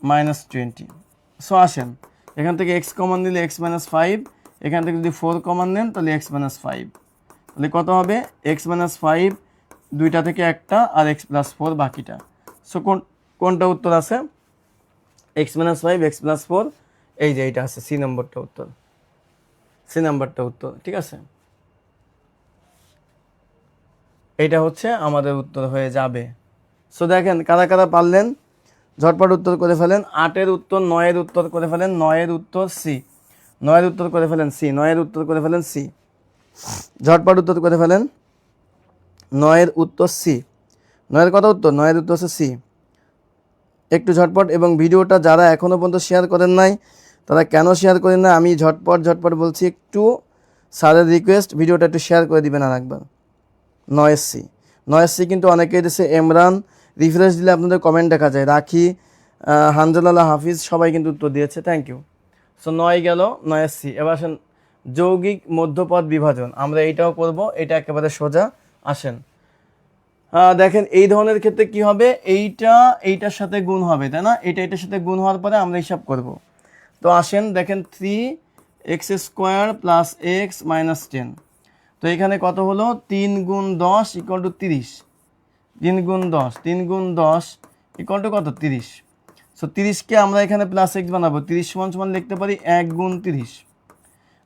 minus 20। So আসেন এখান থেকে x কমন নিলে x মাইনাস 5, এখান থেকে যদি 4 কমন নেন তাহলে x মাইনাস 5, তাহলে কত হবে, x মাইনাস 5 দুইটা থেকে একটা, আর x প্লাস 4 বাকিটা। সো কোনটা উত্তর আছে, x মাইনাস 5 x প্লাস 4, এই যে এইটা আছে, সি নম্বরটা উত্তর। ঠিক আছে, এইটা হচ্ছে আমাদের উত্তর হয়ে যাবে। সো দেখেন কারা কারা পারলেন, ঝটপট উত্তর করে ফেলেন। 8-এর উত্তর, 9-এর উত্তর করে ফেলেন, 9-এর উত্তর সি, 9-এর উত্তর করে ফেলেন সি, 9-এর উত্তর করে ফেলেন সি, ঝটপট উত্তর করে ফেলেন। 9-এর উত্তর সি, 9-এর কথা উত্তর, 9-এর উত্তর হচ্ছে সি। একটু ঝটপট, এবং ভিডিওটা যারা এখনও পর্যন্ত শেয়ার করেন নাই তারা কেন শেয়ার করেন না, আমি ঝটপট বলছি, একটু স্যারের রিকোয়েস্ট, ভিডিওটা একটু শেয়ার করে দিবেন আর একবার। 9 সি কিন্তু অনেকেই দিয়েছে, এমরান, রিফ্রেশ দিলে আপনাদের কমেন্ট দেখা যায়, রাখি, হানজালাল্লাহ, হাফিজ, সবাই কিন্তু উত্তর দিয়েছে, থ্যাংক ইউ। সো 9 গেল, 9 সি। এবার আসেন যৌগিক মধ্যপদ বিভাজন, আমরা এইটাও করব, এটা একেবারে সোজা। আসেন দেখেন এই ধরনের ক্ষেত্রে কি হবে, এইটার সাথে গুণ হবে, তাই না, এটার সাথে গুণ হওয়ার পরে আমরা হিসাব করব। তো আসেন দেখেন 3x square plus x minus 10, তো এখানে কত হলো, 3 গুণ 10 ইকুয়াল টু 30, 3 গুণ 10 ইকুয়াল টু কত, 30। সো 30কে আমরা এখানে প্লাস এক্স বানাবো, 30 সমান লিখতে পারি 1 গুণ 30,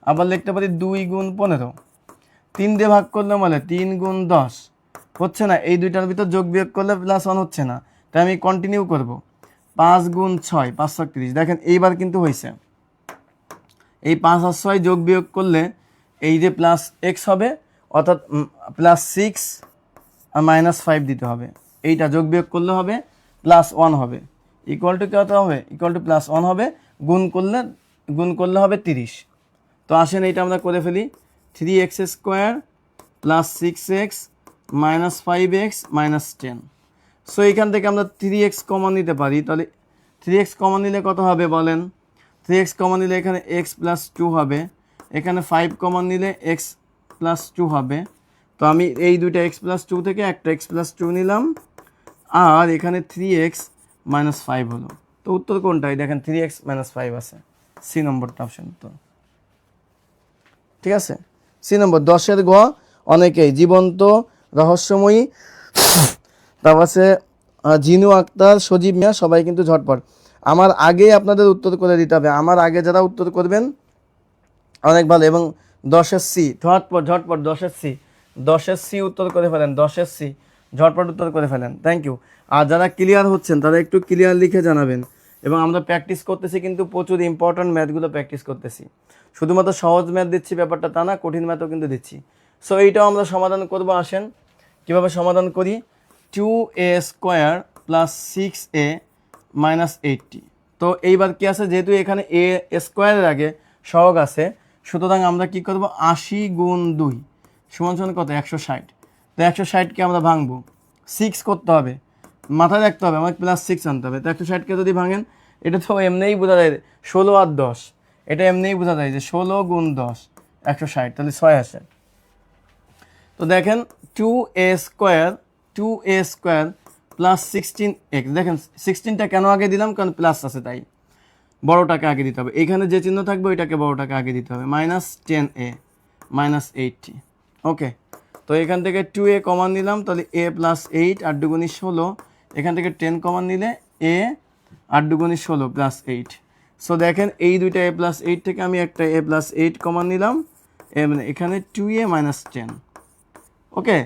আবার লিখতে পারি 2 গুণ 15, 3 দিয়ে ভাগ করলে বলে 3 গুণ 10 হচ্ছে না, এই দুইটার ভিতর যোগ বিয়োগ করলে +1 হচ্ছে না, তাই আমি কন্টিনিউ করব, 5 গুণ 6 530। দেখেন এইবার কিন্তু হয়েছে, এই 5 আর 6 যোগ বিয়োগ করলে এই যে প্লাস এক্স হবে, অর্থাৎ +6 আর -5 দিতে হবে, এইটা যোগ বিয়োগ করলে হবে +1 হবে, ইকুয়াল টু কত হবে, ইকুয়াল টু +1 হবে, গুণ করলে হবে 30। তো আসেন এইটা আমরা করে ফেলি, 3x square plus 6x -5x -10। So এখান থেকে আমরা 3x কমন নিতে পারি, তাহলে 3x কমন নিলে কত হবে বলেন? 3x কমন নিলে এখানে x + 2 হবে, এখানে 5 কমন নিলে x + 2 হবে। তো আমি এই দুইটা x + 2 থেকে একটা x + 2 নিলাম, আর এখানে 3x - 5 হলো। তো উত্তর কোনটাই দেখেন 3x - 5 আছে, সি নম্বরটা অপশন উত্তর। ঠিক আছে, সি নম্বর। 10-এর গ, অনেকেই জীবন্ত রহস্যময়ী, তারপর আছে জিনু আক্তার, সজীব মিয়া, সবাই কিন্তু ঝটপট। আমার আগেই আপনাদের উত্তর করে দিতে হবে, আমার আগে যারা উত্তর করবেন অনেক ভালো। এবং 10-এর সি, ঝটপট ঝটপট 10-এর সি, 10-এর সি উত্তর করে ফেলেন, 10-এর সি ঝটপট উত্তর করে ফেলেন। Thank you. আর যারা ক্লিয়ার হচ্ছেন তারা একটু ক্লিয়ার লিখে জানাবেন। এবং আমরা প্র্যাকটিস করতেছি, কিন্তু প্রচুর ইম্পর্ট্যান্ট ম্যাথগুলো প্র্যাকটিস করতেছি। শুধুমাত্র সহজ ম্যাথ দিচ্ছি ব্যাপারটা তা না, কঠিন ম্যাথও কিন্তু দিচ্ছি। সো এইটাও আমরা সমাধান করব, আসেন কীভাবে সমাধান করি। 2a² + 6a - 80। তো এইবার কি আছে, যেহেতু এখানে a² আগে সহগ আছে, সুতরাং আমরা কি করব, 80 × 2 = কত, 160। তো 160কে আমরা ভাঙবো, 6 করতে হবে, মাথায় রাখতে হবে আমাকে +6 আনতে হবে। তো 160কে যদি ভাঙেন, এটা তো এমনিই বোঝা যায় 16 আর 10, এটা এমনিই বোঝা যায় যে 16 × 10 160, তাহলে 6 আসে। তো দেখেন 2a² + 16x, দেখেন 16টা কেন আগে দিলাম, কারণ প্লাস আছে তাই বড়টাকে আগে দিতে হবে। এখানে যে চিহ্ন থাকবে ওইটাকে বড়টাকে আগে দিতে হবে, -10a -80। ওকে, তো এখান থেকে 2a কমন নিলাম, তাহলে a + 8 8 × 16। এখান থেকে 10 কমন নিলে a 8 × 16 + 8। সো দেখেন এই দুইটা a + 8 থেকে আমি একটা a + 8 কমন নিলাম, মানে এখানে 2a - 10। ওকে,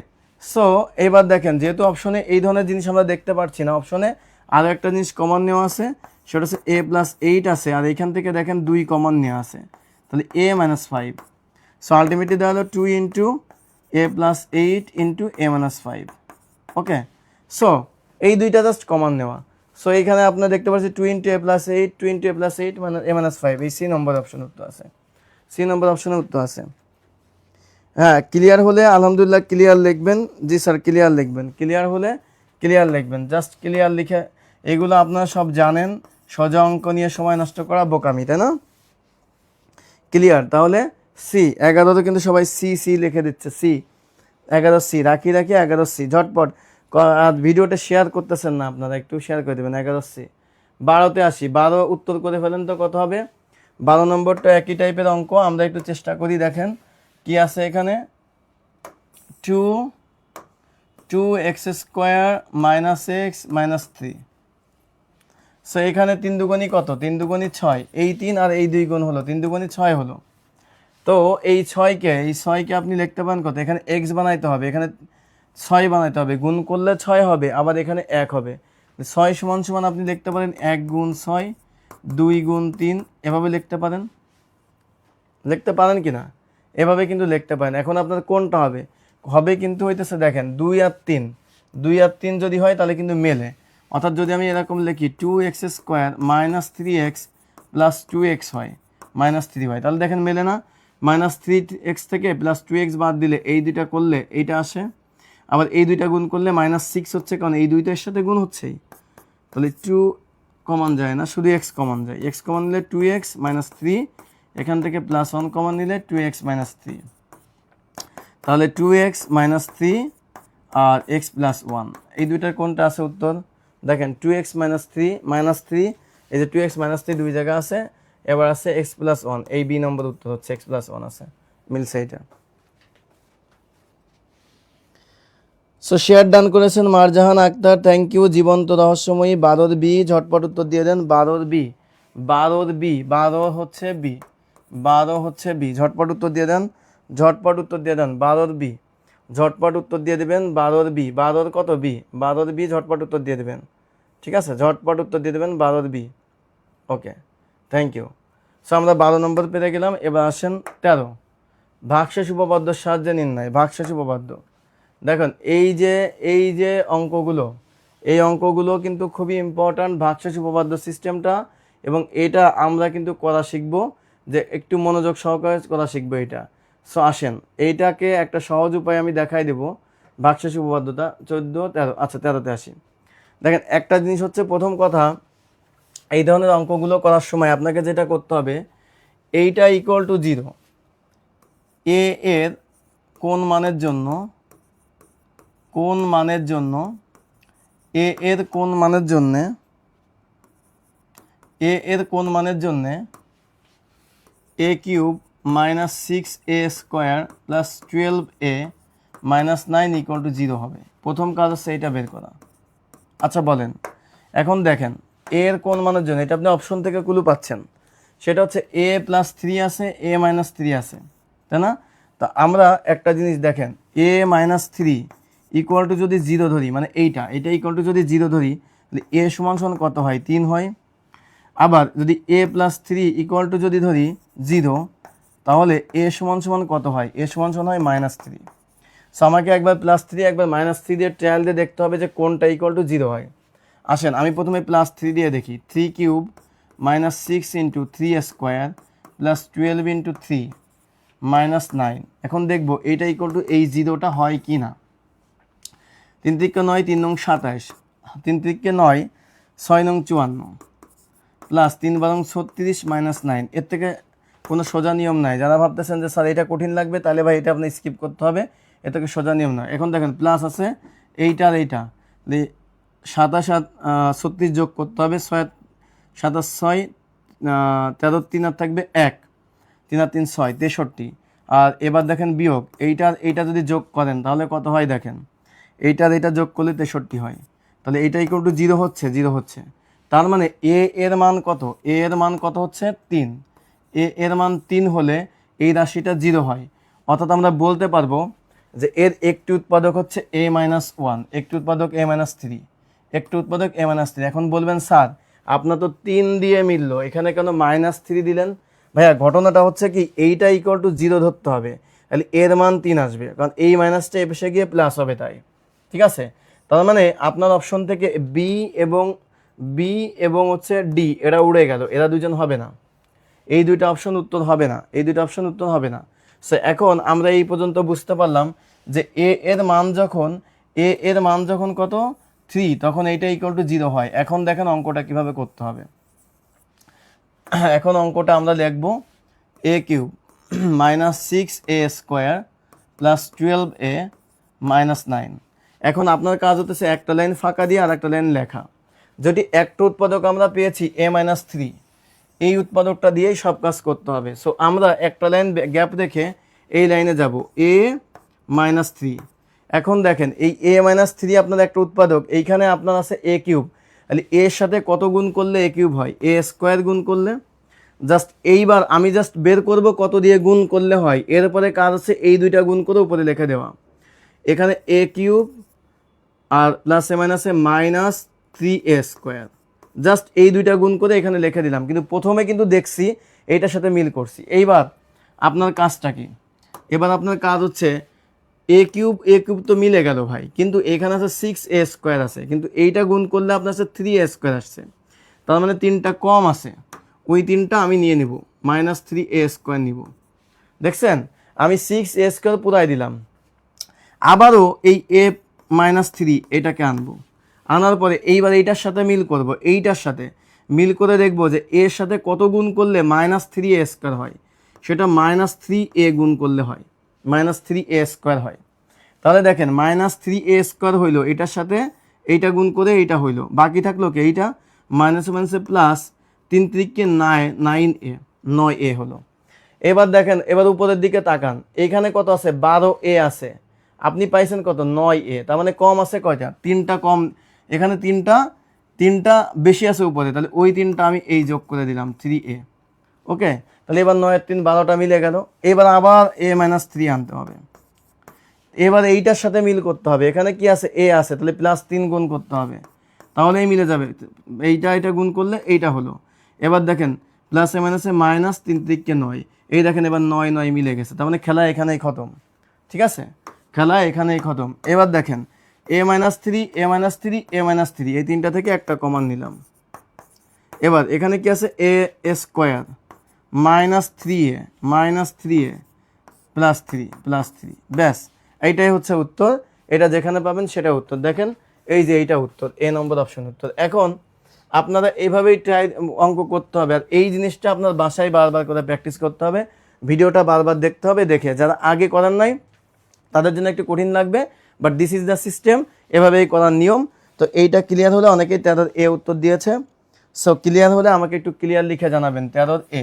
সো এবার দেখেন, যেহেতু অপশনে এই ধরনের জিনিস আমরা দেখতে পাচ্ছি না, অপশনে আরও একটা জিনিস কমন নেওয়া আছে, সেটা হচ্ছে a + 8 আছে, আর এখান থেকে দেখেন 2 কমন নেওয়া আছে, তাহলে a - 5। সো আলটিমেটলি দেওয়া হলো 2 × a + 8 × a - 5। ওকে, সো এই দুইটা জাস্ট কমন নেওয়া। সো এইখানে আপনারা দেখতে পাচ্ছেন 2 × a + 8, 2 × a + 8 মানে a - 5, এই সি নম্বর অপশন উত্তর আছে, সি নম্বর অপশনে উত্তর আছে। হ্যাঁ, ক্লিয়ার হলে আলহামদুলিল্লাহ ক্লিয়ার লিখবেন, জি স্যার ক্লিয়ার লিখবেন, ক্লিয়ার হলে ক্লিয়ার লিখবেন, জাস্ট ক্লিয়ার লিখে। এগুলো আপনারা সব জানেন, সোজা অঙ্ক নিয়ে সময় নষ্ট করা বোকামি, তাই না? ক্লিয়ার, তাহলে সি 11 কিন্তু সবাই সি সি লিখে দিচ্ছে, সি 11 সি, রাখি 11 সি ঝটপট। আর ভিডিওটা শেয়ার করতেছেন না আপনারা, একটু শেয়ার করে দেবেন। 11 সি। 12তে আসি, 12 উত্তর করে ফেলেন তো কত হবে। 12 নম্বরটা একই টাইপের অঙ্ক, আমরা একটু চেষ্টা করি। দেখেন কি আছে এখানে, 2x² - x - 3। সো এখানে 3 দুগুণী কত, 3 দুগুণী 6, এই 3 আর এই 2 গুণ হলো, 3 দুগুণী 6 হলো। তো এই 6কে আপনি লিখতে পারেন কত, এখানে x বানাইতে হবে, এখানে 6 বানাইতে হবে, গুণ করলে 6 হবে, আবার এখানে 1 হবে। 6 = আপনি লিখতে পারেন 1 × 6, 2 × 3, এভাবে লিখতে পারেন, লিখতে পারেন কি না? এভাবে কিন্তু লিখতে পারেন। এখন আপনার কোনটা হবে, হবে কিন্তু হইতেছে দেখেন 2 আর 3, 2 আর 3 যদি হয় তাহলে কিন্তু মেলে। অর্থাৎ যদি আমি এরকম লিখি 2x² - 3x + 2x হয়, -3 হয়, তাহলে দেখেন মেলে না? -3x থেকে +2x বাদ দিলে এই দুইটা করলে এইটা আসে, আবার এই দুইটা গুণ করলে -6 হচ্ছে, কারণ এই দুইটার সাথে গুণ হচ্ছেই। তাহলে 2 কমন যায় না, শুধু x কমন যায়, x কমন নিলে 2x - 3, এখান থেকে +1 কমন নিলে 2x - 3, তাহলে 2x - 3 আর x + 1, এই দুইটার কোনটা আছে উত্তর? দেখেন 2x - 3 -3, এই যে 2x - 3 দুই জায়গা আছে, এবার আছে x + 1, এই বি নম্বর উত্তর হচ্ছে x + 1 আছে, মিলছে এটা। সো শেয়ার ডান করেছেন মারজাহান আক্তার, থ্যাংক ইউ। জীবন্ত রহস্যময়ী 12 বি, ঝটপট উত্তর দিয়ে দেন। 12 বি, 12 বি, 12 হচ্ছে বি, 12 হচ্ছে বি, ঝটপট উত্তর দিয়ে দেন, ঝটপট উত্তর দিয়ে দেন। 12 বি, ঝটপট উত্তর দিয়ে দেবেন। 12 বি, 12 কত বি, 12 বি, ঝটপট উত্তর দিয়ে দেবেন। ঠিক আছে, ঝটপট উত্তর দিয়ে দেবেন 12 b. Okay, thank you. So আমরা 12 নম্বর পেয়ে গেলাম। এবার আসেন 13, ভাগশেষ উপপাদ্যর সাহায্যে নির্ণয়। ভাগশেষ উপপাদ্য, দেখুন এই যে অঙ্কগুলো, এই অঙ্কগুলো কিন্তু খুবই ইম্পর্ট্যান্ট, ভাগশেষ উপপাদ্য সিস্টেমটা। এবং এটা আমরা কিন্তু করা শিখব, যে একটু মনোযোগ সহকারে করা শিখবো এটা। সো আসেন এইটাকে একটা সহজ উপায় আমি দেখাই দেব, ভাগশেষ উপপাদ্যটা 14, 13, আচ্ছা 13-তে আসি। দেখেন একটা জিনিস হচ্ছে, প্রথম কথা, এই ধরনের অঙ্কগুলো করার সময় আপনাকে যেটা করতে হবে, এইটা ইকুয়াল টু 0, এ এর কোন মানের জন্য এ এর কোন মানের জন্যে a cube minus 6a² plus 12a minus 9 equal to 0 হবে। প্রথম কাজ হচ্ছে এইটা বের করা। আচ্ছা বলেন, এখন দেখেন এ এর কোন মানের জন্য, এটা আপনি অপশন থেকে ক্লু পাচ্ছেন, সেটা হচ্ছে a প্লাস 3 আছে, a মাইনাস 3 আছে, তাই না? তা আমরা একটা জিনিস দেখেন, a মাইনাস 3 ইকুয়াল টু যদি 0 ধরি, মানে এইটা ইকুয়াল টু যদি 0 ধরি, তাহলে a সমান সমান কত হয়? 3 হয়। আবার যদি a প্লাস 3 ইকুয়াল টু যদি ধরি 0, তাহলে a সমান সমান কত হয়? a সমান সমান হয় -3। সো আমাকে একবার +3 একবার -3 দিয়ে ট্রায়াল দিয়ে দেখতে হবে যে কোনটা ইকুয়াল টু 0 হয়। আসেন আমি প্রথমে +3 দিয়ে দেখি। 3 cube minus 6 into 3² plus 12 into 3 minus 9। এখন দেখবো এইটা ইকুয়াল টু এই 0টা হয় কি না। 3 3 9, 3 9 27, 3 3 9, 6 9 54 প্লাস 3 12 36 মাইনাস 9। এর থেকে কোনো সোজা নিয়ম নাই। যারা ভাবতেছেন যে স্যার এটা কঠিন লাগবে, তাহলে ভাই এটা আপনি স্কিপ করতে হবে, এ থেকে সোজা নিয়ম নয়। এখন দেখেন প্লাস আছে এইটা আর এইটা, 27 36 যোগ করতে হবে, 6 7 6 13 3 আর থাকবে 1, 3 আর 3 6 63। আর এবার দেখেন বিয়োগ, এইটা যদি যোগ করেন তাহলে কত হয় দেখেন, এইটা যোগ করলে 63 হয়। তাহলে এইটা ইকুয়াল টু 0 হচ্ছে, 0 হচ্ছে। তার মানে এ এর মান কত? এ এর মান কত হচ্ছে? 3। এ এর মান 3 হলে এই রাশিটা 0 হয়। অর্থাৎ আমরা বলতে পারবো যে এর একটি উৎপাদক হচ্ছে a-1, একটি উৎপাদক a-3, একটি উৎপাদক a-3। এখন বলবেন স্যার আপনার তো 3 দিয়ে মিললো, এখানে কেন -3 দিলেন? ভাইয়া ঘটনাটা হচ্ছে কি, এইটা ইকুয়াল টু 0 ধরতে হবে, তাহলে এর মান 3 আসবে, কারণ এই মাইনাসটা এসে গিয়ে প্লাস হবে, তাই ঠিক আছে। তার মানে আপনার অপশন থেকে বি এবং হচ্ছে ডি এরা উড়ে গেল, এরা দুজন হবে না, এই দুইটা অপশন উত্তর হবে না, এই দুইটা অপশন উত্তর হবে না। সো এখন আমরা এই পর্যন্ত বুঝতে পারলাম যে এ এর মান যখন কত 3, তখন এইটা ইকুয়াল টু 0 হয়। এখন দেখেন অঙ্কটা কিভাবে করতে হবে। এখন অঙ্কটা আমরা লিখব a cube minus 6a² plus 12a minus 9। এখন আপনার কাজ হতেছে একটা লাইন ফাঁকা দিয়ে আর একটা লাইন লেখা। যদি একটা উৎপাদক আমরা পেয়েছি a-3, এই উৎপাদকটা দিয়েই সব কাজ করতে হবে। সো আমরা একটা লাইন গ্যাপ রেখে এই লাইনে যাব a-3। এখন দেখেন এই a-3 আপনার একটা উৎপাদক, এইখানে আপনার আছে a কিউব, তাহলে এর সাথে কত গুণ করলে a কিউব হয়? a² গুণ করলে। এইবার আমি বের করব কত দিয়ে গুণ করলে হয়। এরপরে কাজ আছে এই দুইটা গুণ করে উপরে লিখে দেওয়া। এখানে a কিউব আর প্লাসে মাইনাসে -3a², এই দুইটা গুণ করে এখানে লিখে দিলাম। কিন্তু প্রথমে কিন্তু দেখছি এইটার সাথে মিল করছি। এইবার আপনার কাজটা কি? এবার আপনার কাজ হচ্ছে a কিউব তো মিলে গেল ভাই, কিন্তু এখানে আছে 6a² আছে, কিন্তু এইটা গুণ করলে আপনার আছে 3a² আসছে। তার মানে 3টা কম আছে, ওই 3টা আমি নিয়ে নিব, -3a² নিব। দেখছেন আমি 6a² পুরাই দিলাম। আবারও এই a-3 এটাকে আনবো, আনার পরে এইবার এইটার সাথে মিল করব, এইটার সাথে মিল করে দেখব যে এর সাথে কত গুণ করলে -3a² হয়। সেটা -3a গুণ করলে হয়, -3a² হয়। তাহলে দেখেন -3a² হইলো, এটার সাথে এইটা গুণ করে এইটা হইলো, বাকি থাকলো কি এইটা মাইনাসে প্লাস 3 3 9a, 9a হলো। এবার দেখেন, এবার উপরের দিকে তাকান, এইখানে কত আছে? 12a আছে, আপনি পাইছেন কত? 9a। তার মানে কম আছে কয়টা? 3টা কম। এখানে 3টা বেশি আছে উপরে, তাহলে ওই 3টা আমি এই যোগ করে দিলাম 3a। ওকে, তাহলে এবার 9 আর 3 12টা মিলে গেল। এবার আবার a-3 আনতে হবে, এবার এইটার সাথে মিল করতে হবে। এখানে কি আছে? a আছে, তাহলে +3 গুণ করতে হবে, তাহলেই মিলে যাবে। এটা গুণ করলে এইটা হলো। এবার দেখেন প্লাসে মাইনাসে -3 3 9, এই দেখেন এবার 9 9 মিলে গেছে। তার মানে খেলা এখানেই খতম, ঠিক আছে, খেলা এখানেই খতম। এবার দেখেন a-3 এই 3টা থেকে একটা কমন নিলাম। এবার এখানে কি আছে? a² -3a প্লাস 3 ব্যাস, এইটাই হচ্ছে উত্তর। এটা যেখানে পাবেন সেটা উত্তর। দেখেন এই যে এইটা উত্তর, এ নম্বর অপশন উত্তর। এখন আপনারা এইভাবেই ট্রাই অঙ্ক করতে হবে, আর এই জিনিসটা আপনার বাসায় বারবার করে প্র্যাকটিস করতে হবে, ভিডিওটা বারবার দেখতে হবে। দেখে যারা আগে করার নাই তাদের জন্য একটু কঠিন লাগবে, but this is the system, এভাবেই করার নিয়ম। তো এইটা ক্লিয়ার হলে, অনেকেই 13 এ উত্তর দিয়েছে। সো ক্লিয়ার হলে আমাকে একটু ক্লিয়ার লিখে জানাবেন। 13 এ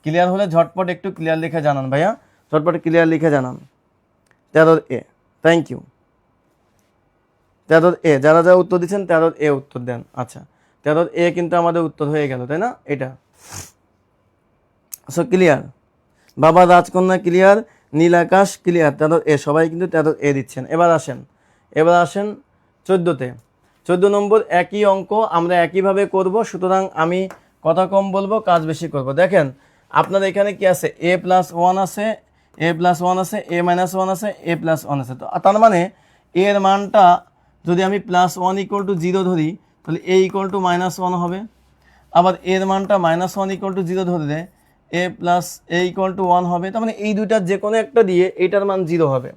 ক্লিয়ার হলে ঝটপট একটু ক্লিয়ার লিখে জানান ভাইয়া, ঝটপট ক্লিয়ার লিখে জানান 13 এ। Thank you. 13 এ যারা যারা উত্তর দিচ্ছেন 13 এ উত্তর দেন। আচ্ছা 13 এ কিন্তু আমাদের উত্তর হয়ে গেল, তাই না? এটা সো ক্লিয়ার। বাবা রাজকন্যা ক্লিয়ার, নীল আকাশ ক্লিয়ার, 13 এ সবাই কিন্তু 13 এ দিচ্ছেন। এবার আসেন 14তে। 14 নম্বর একই অঙ্ক আমরা একইভাবে করব, সুতরাং আমি কথা কম বলবো, কাজ বেশি করব। দেখেন আপনার এখানে কি আছে, a+1 আছে, a+1 আছে, a-1 আছে, a+1 আছে। তো তার মানে এর মানটা যদি আমি +1 = 0 ধরি, তাহলে a = -1 হবে। আবার এর মানটা -1 = 0 ধরলে a = 1 হবে। তার মানে এই দুইটার যে কোনো একটা দিয়ে এইটার মান 0 হবে।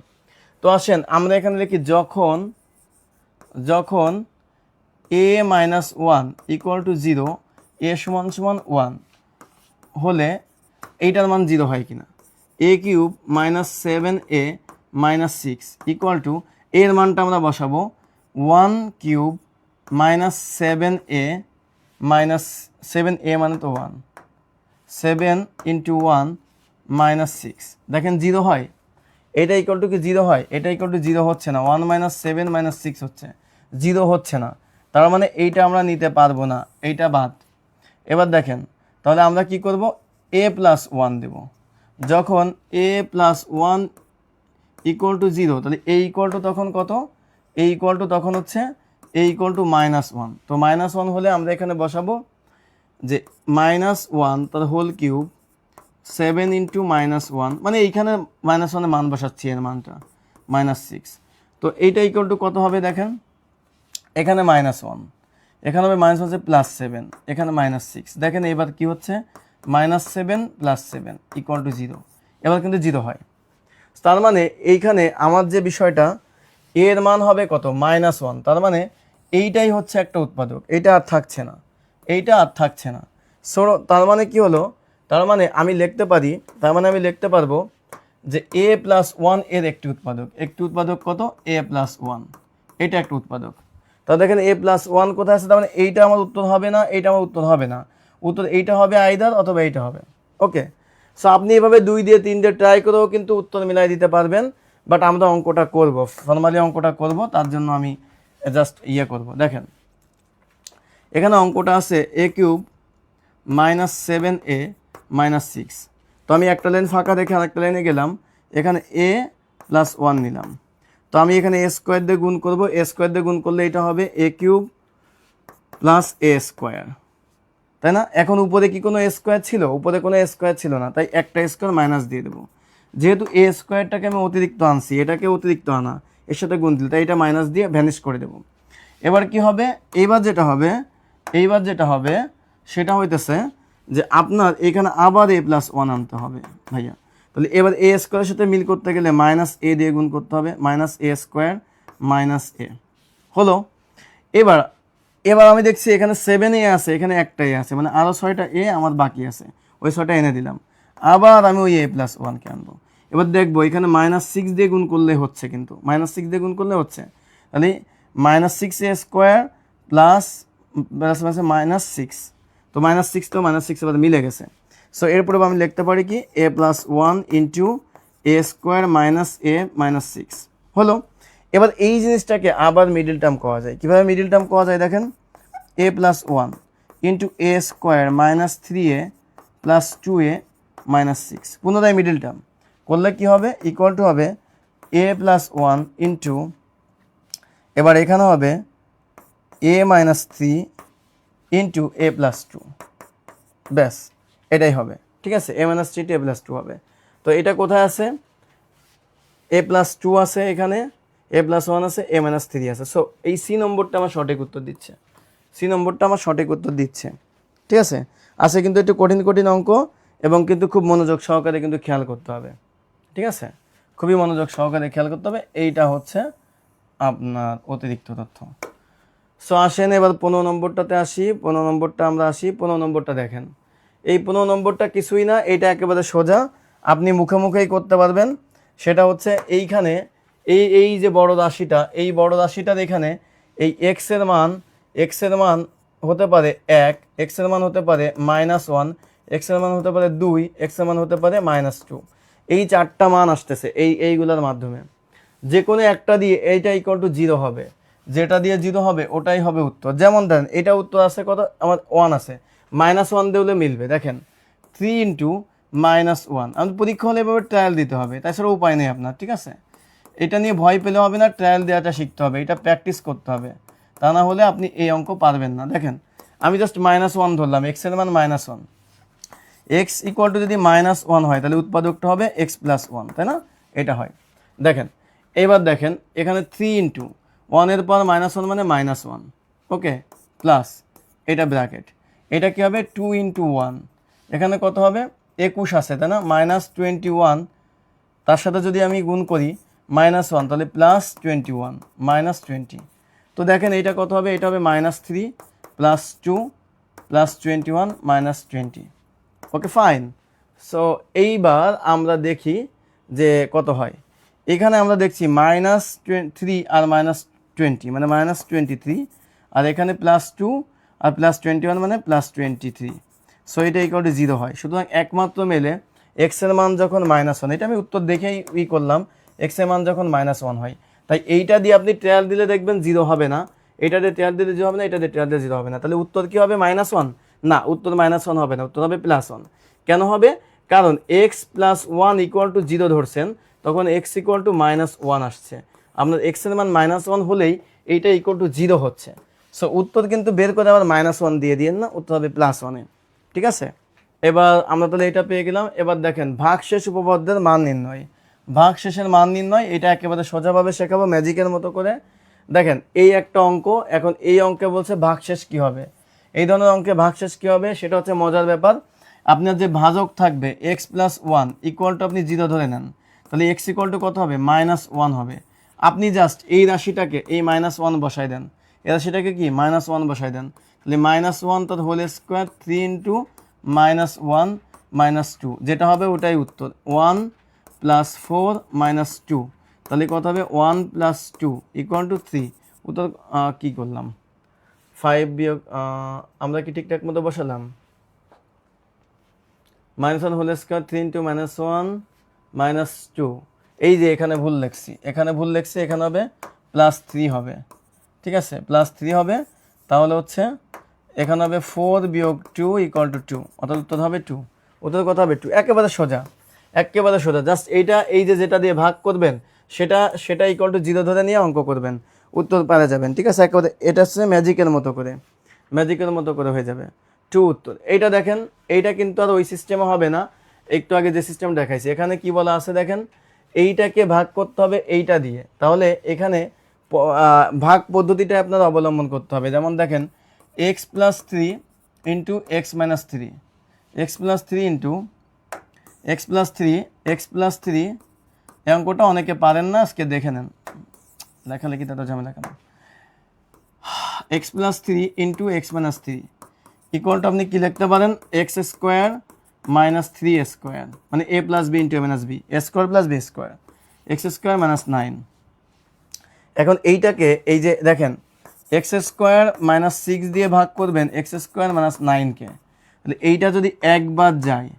তো আসেন আমরা এখানে লিখি, যখন a-1 = 0, a = 1 হলে এইটার মান 0 হয় কিনা। a³ -7a - 6 = এর মানটা আমরা বসাবো 1³ -7a - 7a মানে তো 1, 7 × 1 - 6। দেখেন 0 হয়। এটা ইকুয়াল টু কি 0 হয়? এটা ইকুয়াল টু 0 হচ্ছে না, 1 - 7 - 6 হচ্ছে, 0 হচ্ছে না। তার মানে এইটা আমরা নিতে পারবো না, এইটা বাদ। এবার দেখেন তাহলে আমরা কি করব, a+1 দেব। যখন a+1 = 0, তাহলে a = তখন কত, a = তখন হচ্ছে a = -1। তো -1 হলে আমরা এখানে বসাবো যে -1 তার হোল কিউব 7 × -1, মানে এইখানে -1 মান বসাচ্ছি, এর মানটা -6। তো এইটা ইকুয়াল টু কত হবে দেখেন, এখানে -1, এখানে হবে -1 হচ্ছে +7, এখানে -6। দেখেন এবার কি হচ্ছে, -7 + 7 = 0। এবার কিন্তু 0 হয়। তার মানে এইখানে আমার যে বিষয়টা, এর মান হবে কত, -1। তার মানে এইটাই হচ্ছে একটা উৎপাদক, এইটা আর থাকছে না, এইটা আর থাকছে না। সো তার মানে কি হলো, তার মানে আমি লিখতে পারবো যে a+1 এর একটি উৎপাদক কত, a+1, এটা একটা উৎপাদক। তা দেখেন a+1 কোথায় আছে, তার মানে এইটা আমার উত্তর হবে না, এইটা আমার উত্তর হবে না, উত্তর এইটা হবে আইদার, অথবা এইটা হবে। ওকে, সো আপনি এভাবে 2 দিয়ে 3 দিয়ে ট্রাই করেও কিন্তু উত্তর মিলাই দিতে পারবেন। বাট আমরা অঙ্কটা করব, ফর্মালি অঙ্কটা করব, তার জন্য আমি জাস্ট করব। দেখেন এখানে অঙ্কটা আছে a³ -7a - 6। তো আমি একটা লাইন ফাঁকা রেখে আরেকটা লাইনে গেলাম, এখানে a+1 নিলাম। তো আমি এখানে a² দিয়ে গুণ করব, a² দিয়ে গুণ করলে এটা হবে a³ + a², তাই না? এখন উপরে কি কোনো a² ছিল? উপরে কোনো a² ছিল না, তাই একটা স্কোয়ার মাইনাস দিয়ে দেবো। যেহেতু a²টাকে আমি অতিরিক্ত আনছি, এটাকে অতিরিক্ত আনা, এর সাথে গুণ দিলে, তাই এটা মাইনাস দিয়ে ভ্যানিশ করে দেবো। এবার কি হবে, এইবার যেটা হবে সেটা হইতেছে যে আপনার এখানে আবার a+1 আনতে হবে ভাইয়া। তাহলে এবার a² সাথে মিল করতে গেলে -a দিয়ে গুণ করতে হবে, -a² - a হলো। এবার আমি দেখছি এখানে 7a আছে, এখানে একটাই আছে, মানে আরও 6টা a আমার বাকি আছে, ওই 6টা এনে দিলাম। আবার আমি ওই a+1কে আনবো। এবার দেখবো এখানে -6 দিয়ে গুণ করলে হচ্ছে, কিন্তু -6 দিয়ে গুণ করলে হচ্ছে, তাহলে -6a² প্লাস -6, তো -6 তো -6 এবার মিলে গেছে। সো এরপরে আমি লিখতে পারি কি, a+1 × a² - a - 6 হলো। এবার এই জিনিসটাকে আবার মিডল টার্ম করা যায়। কীভাবে মিডল টার্ম করা যায় দেখেন, a+1 × a² - 3a + 2a - 6, পুনরায় মিডল টার্ম করলে কি হবে, ইকুয়াল টু হবে a+1 × এবার এখানে হবে a - 3 × a+2, ব্যাস এটাই হবে, ঠিক আছে, a - 3 × a+2 হবে। তো এটা কোথায় আছে, a+2 আছে এখানে, a+1 আছে, a - 3 আছে। সো এই সি নম্বরটা আমার সঠিক উত্তর দিচ্ছে, ঠিক আছে। আছে কিন্তু একটু কঠিন অঙ্ক, এবং কিন্তু খুব মনোযোগ সহকারে কিন্তু খেয়াল করতে হবে, ঠিক আছে, খুবই মনোযোগ সহকারে খেয়াল করতে হবে। এইটা হচ্ছে আপনার অতিরিক্ত তথ্য। সো আসেন এবার 15 নম্বরটাতে আসি। 15 নম্বরটা আমরা আসি। 15 নম্বরটা দেখেন, এই 15 নম্বরটা কিছুই না, এটা একেবারে সোজা, আপনি মুখে মুখেই করতে পারবেন। সেটা হচ্ছে এইখানে এই যে বড় রাশিটা, এই বড় রাশিটার এখানে এই এক্স এর মান হতে পারে 1, এক্স এর মান হতে পারে -1, এক্স এর মান হতে পারে 2, এক্স এর মান হতে পারে -2। এই চারটা মান আসতেছে এইগুলোর মাধ্যমে, যে কোনো একটা দিয়ে এইটা ইকুয়াল টু 0 হবে, যেটা দিয়ে 0 হবে ওটাই হবে উত্তর। যেমন দেন এটা উত্তর আছে কত, আমার 1 আছে, -1 দিলে মিলবে। দেখেন 3 ইন্টু -1, আমাদের পরীক্ষা হলে এভাবে ট্রায়াল দিতে হবে, তাছাড়া উপায় নেই আপনার, ঠিক আছে? এটা নিয়ে ভয় পেলে হবে না, ট্রায়াল দেওয়াটা শিখতে হবে, এটা প্র্যাকটিস করতে হবে, তা না হলে আপনি এই অঙ্ক পারবেন না। দেখেন আমি জাস্ট -1 ধরলাম, এক্স এর মান -1, এক্স ইকুয়াল টু যদি -1 হয় তাহলে উৎপাদকটা হবে এক্স প্লাস 1, তাই না? এটা হয়। দেখেন এবার দেখেন এখানে 3 ইন্টু 1 এর পর -1 মানে -1, ওকে, প্লাস এটা ব্র্যাকেট, এটা কি হবে 2 ইন্টু 1, এখানে কত হবে 21 আছে, তাই না? -21, তার সাথে যদি আমি গুণ করি -1 তাহলে +21 -20। তো দেখেন এটা কত হবে, এটা হবে -3 + 2 + 21 -20। Okay fine. সো এইবার আমরা দেখি যে কত হয়। এখানে আমরা দেখছি -3 আর -20 মানে -23, আর এখানে +2 আর +21 মানে +23। সো এটা ইকুয়াল টু 0 হয়। সুতরাং একমাত্র মেলে এক্স এর মান যখন -1, এটা আমি উত্তর দেখেই করলাম, এক্স এর মান যখন -1 হয়, তাই এইটা দিয়ে আপনি ট্রায়াল দিলে দেখবেন 0 হবে না, এটা দিয়ে ট্রায়াল দিলে 0 হবে না, এটা দিয়ে ট্রায়াল দিলে 0 হবে না। তাহলে উত্তর কি হবে, -1? না, উত্তর -1 হবে না, উত্তর হবে +1। কেন হবে? কারণ এক্স প্লাস 1 ইকুয়াল টু 0 ধরছেন, তখন এক্স ইকুয়াল টু -1 আসছে। আপনার এক্স এর মান -1 হলেই এইটা ইকুয়াল টু 0 হচ্ছে। সো উত্তর কিন্তু বের করে আবার -1 দিয়ে দিয়েন না, উত্তর হবে +1। ঠিক আছে, এবার আমরা তাহলে এটা পেয়ে গেলাম। এবার দেখেন ভাগশেষ উপপাদ্যের মান নির্ণয়, ভাগশেষের মান নির্ণয়, এটা একেবারে সোজাভাবে শেখাবো ম্যাজিকের মতো করে। দেখেন এই একটা অঙ্ক, এখন এই অঙ্কে বলছে ভাগশেষ কি হবে। এই ধরনের অঙ্কে ভাগশেষ কি হবে সেটা হচ্ছে মজার ব্যাপার। আপনার যে ভাজক থাকবে এক্স প্লাস 1 ইকুয়াল টু আপনি 0 ধরে নেন, তাহলে এক্স ইকুয়াল টু কত হবে, -1 হবে। আপনি জাস্ট এই রাশিটাকে এই -1 বসাই দেন, এই রাশিটাকে কি -1 বসাই দেন, তাহলে -1 তার হোল স্কোয়ার 3 ইন্টু -1 -2, যেটা হবে ওটাই উত্তর। 1 + 4 - 2, তাহলে কত হবে 1 + 2 ইকুয়াল টু 3। উত্তর কী করলাম, 5 বিয়োগ, আমরা কি ঠিকঠাক মতো বসালাম? -1 হোল স্কোয়ার 3 ইন্টু -1 -2, এই যে এখানে ভুল লিখছি, এখানে হবে +3 হবে, ঠিক আছে, +3 হবে। তাহলে হচ্ছে এখানে হবে 4 বিয়োগ 2 ইকুয়াল টু 2, অর্থাৎ উত্তর হবে 2। উত্তর কত হবে 2, একেবারে সোজা, একেবারে সোজা। জাস্ট এইটা এই যে যেটা দিয়ে ভাগ করবেন সেটা ইকুয়াল টু 0 ধরে নিয়ে অঙ্ক করবেন, উত্তর পেয়ে যাবেন। ঠিক আছে, একেবারে এটা হচ্ছে ম্যাজিকের মতো করে হয়ে যাবে 2 উত্তর। এইটা দেখেন, এইটা কিন্তু আর ওই সিস্টেমে হবে না, একটু আগে যে সিস্টেম দেখাইছি। এখানে কি বলা আছে দেখেন, এইটাকে ভাগ করতে হবে এইটা দিয়ে, তাহলে এখানে ভাগ পদ্ধতিটা আপনারা অবলম্বন করতে হবে। যেমন দেখেন x + 3 into x - 3, x + 3 into x + 3, এই অঙ্কটা অনেকে পারেন না, আজকে দেখে নেন, লেখালেখি তাদের ঝামেলা কেন। x + 3 into x - 3 equal to আপনি কি লিখতে পারেন, x স্কোয়ার - 3 স্কোয়ার, মানে a + b into a - b, a square + b square, x square - 9। এখন এইটাকে এই যে দেখেন x স্কোয়ার -6 দিয়ে ভাগ করবেন x স্কোয়ার - 9কে, তাহলে এইটা যদি একবার যায়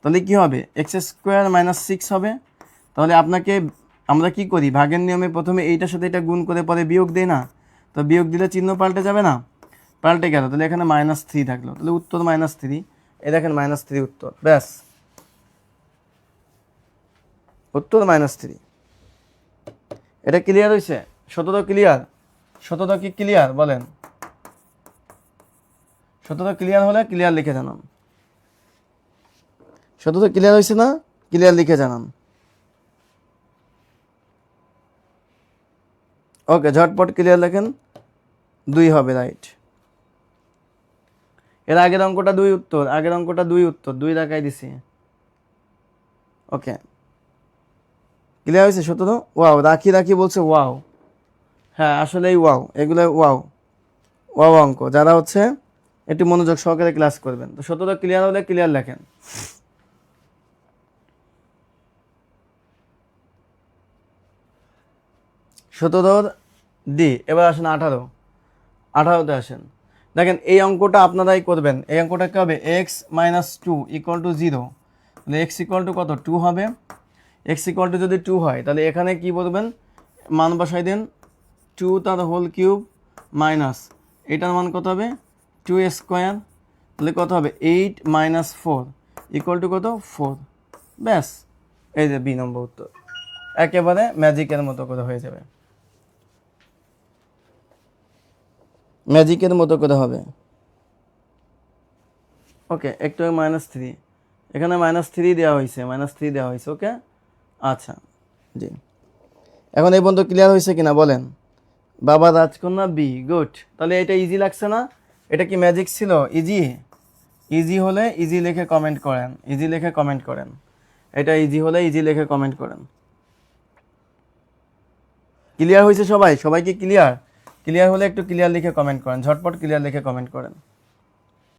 তাহলে কি হবে, x স্কোয়ার -6 হবে। তাহলে আমরা কি করি, ভাগের নিয়মে প্রথমে এইটার সাথে এটা গুণ করে পরে বিয়োগ দেই না, তো বিয়োগ দিলে চিহ্ন পাল্টে যাবে না, পাল্টে গেল, তাহলে এখানে -3 থাকলো, তাহলে উত্তর -3। এই দেখেন -3 উত্তর, ব্যাস উত্তর -3। এটা ক্লিয়ার হয়েছে? 17 ক্লিয়ার? 17 কি ক্লিয়ার বলেন? 17 ক্লিয়ার হলে ক্লিয়ার লিখে জানান। 17 ক্লিয়ার হয়েছে না? ক্লিয়ার লিখে জানান। ওকে, ঝটপট ক্লিয়ার লেখেন, 2 হবে, রাইট। এর আগের অঙ্কটা 2 উত্তর, 2 দেখাই দিছি। ওকে, ক্লিয়ার হয়েছে 17? ওয়াও, রাখি বলছে ওয়াও। হ্যাঁ আসলেই ওয়াও, এগুলো ওয়াও ওয়াও অঙ্ক। যারা হচ্ছে একটু মনোযোগ সহকারে ক্লাস করবেন। তো 17 ক্লিয়ার হলে ক্লিয়ার লেখেন। সতেরোর ডি। এবার আসেন 18তে আসেন। দেখেন এই অঙ্কটা আপনারাই করবেন। এই অঙ্কটা কী হবে? X minus two equal to zero. তাহলে এক্স ইকুয়াল টু কত? 2 হবে। এক্স ইকুয়াল টু যদি 2 হয় তাহলে এখানে কি বলবেন? মান বসাই দেন, 2 তার হোল কিউব মাইনাস এটার মান কত হবে? 2 স্কোয়ার। তাহলে কত হবে? 8 মাইনাস 4 ইকুয়াল টু কত? 4। ব্যাস, এই যে বি নম্বর উত্তর। একেবারে ম্যাজিকের মতো করে হয়ে যাবে, ম্যাজিকের মতো করে হবে। ওকে, একটু -3, এখানে -3 দেওয়া হয়েছে, -3 দেওয়া হয়েছে। ওকে, আচ্ছা জি। এখন এই পর্যন্ত ক্লিয়ার হয়েছে কিনা বলেন? বাবা রাজকন্যা বি, গুড। তাহলে এটা ইজি লাগছে না? এটা কি ম্যাজিক ছিল? ইজি। ইজি হলে ইজি লিখে কমেন্ট করেন, ইজি লিখে কমেন্ট করেন। এটা ইজি হলে ইজি লিখে কমেন্ট করেন। ক্লিয়ার হয়েছে সবাই? সবাই কি ক্লিয়ার? ক্লিয়ার হলে একটু ক্লিয়ার লিখে কমেন্ট করেন, ঝটপট ক্লিয়ার লিখে কমেন্ট করেন।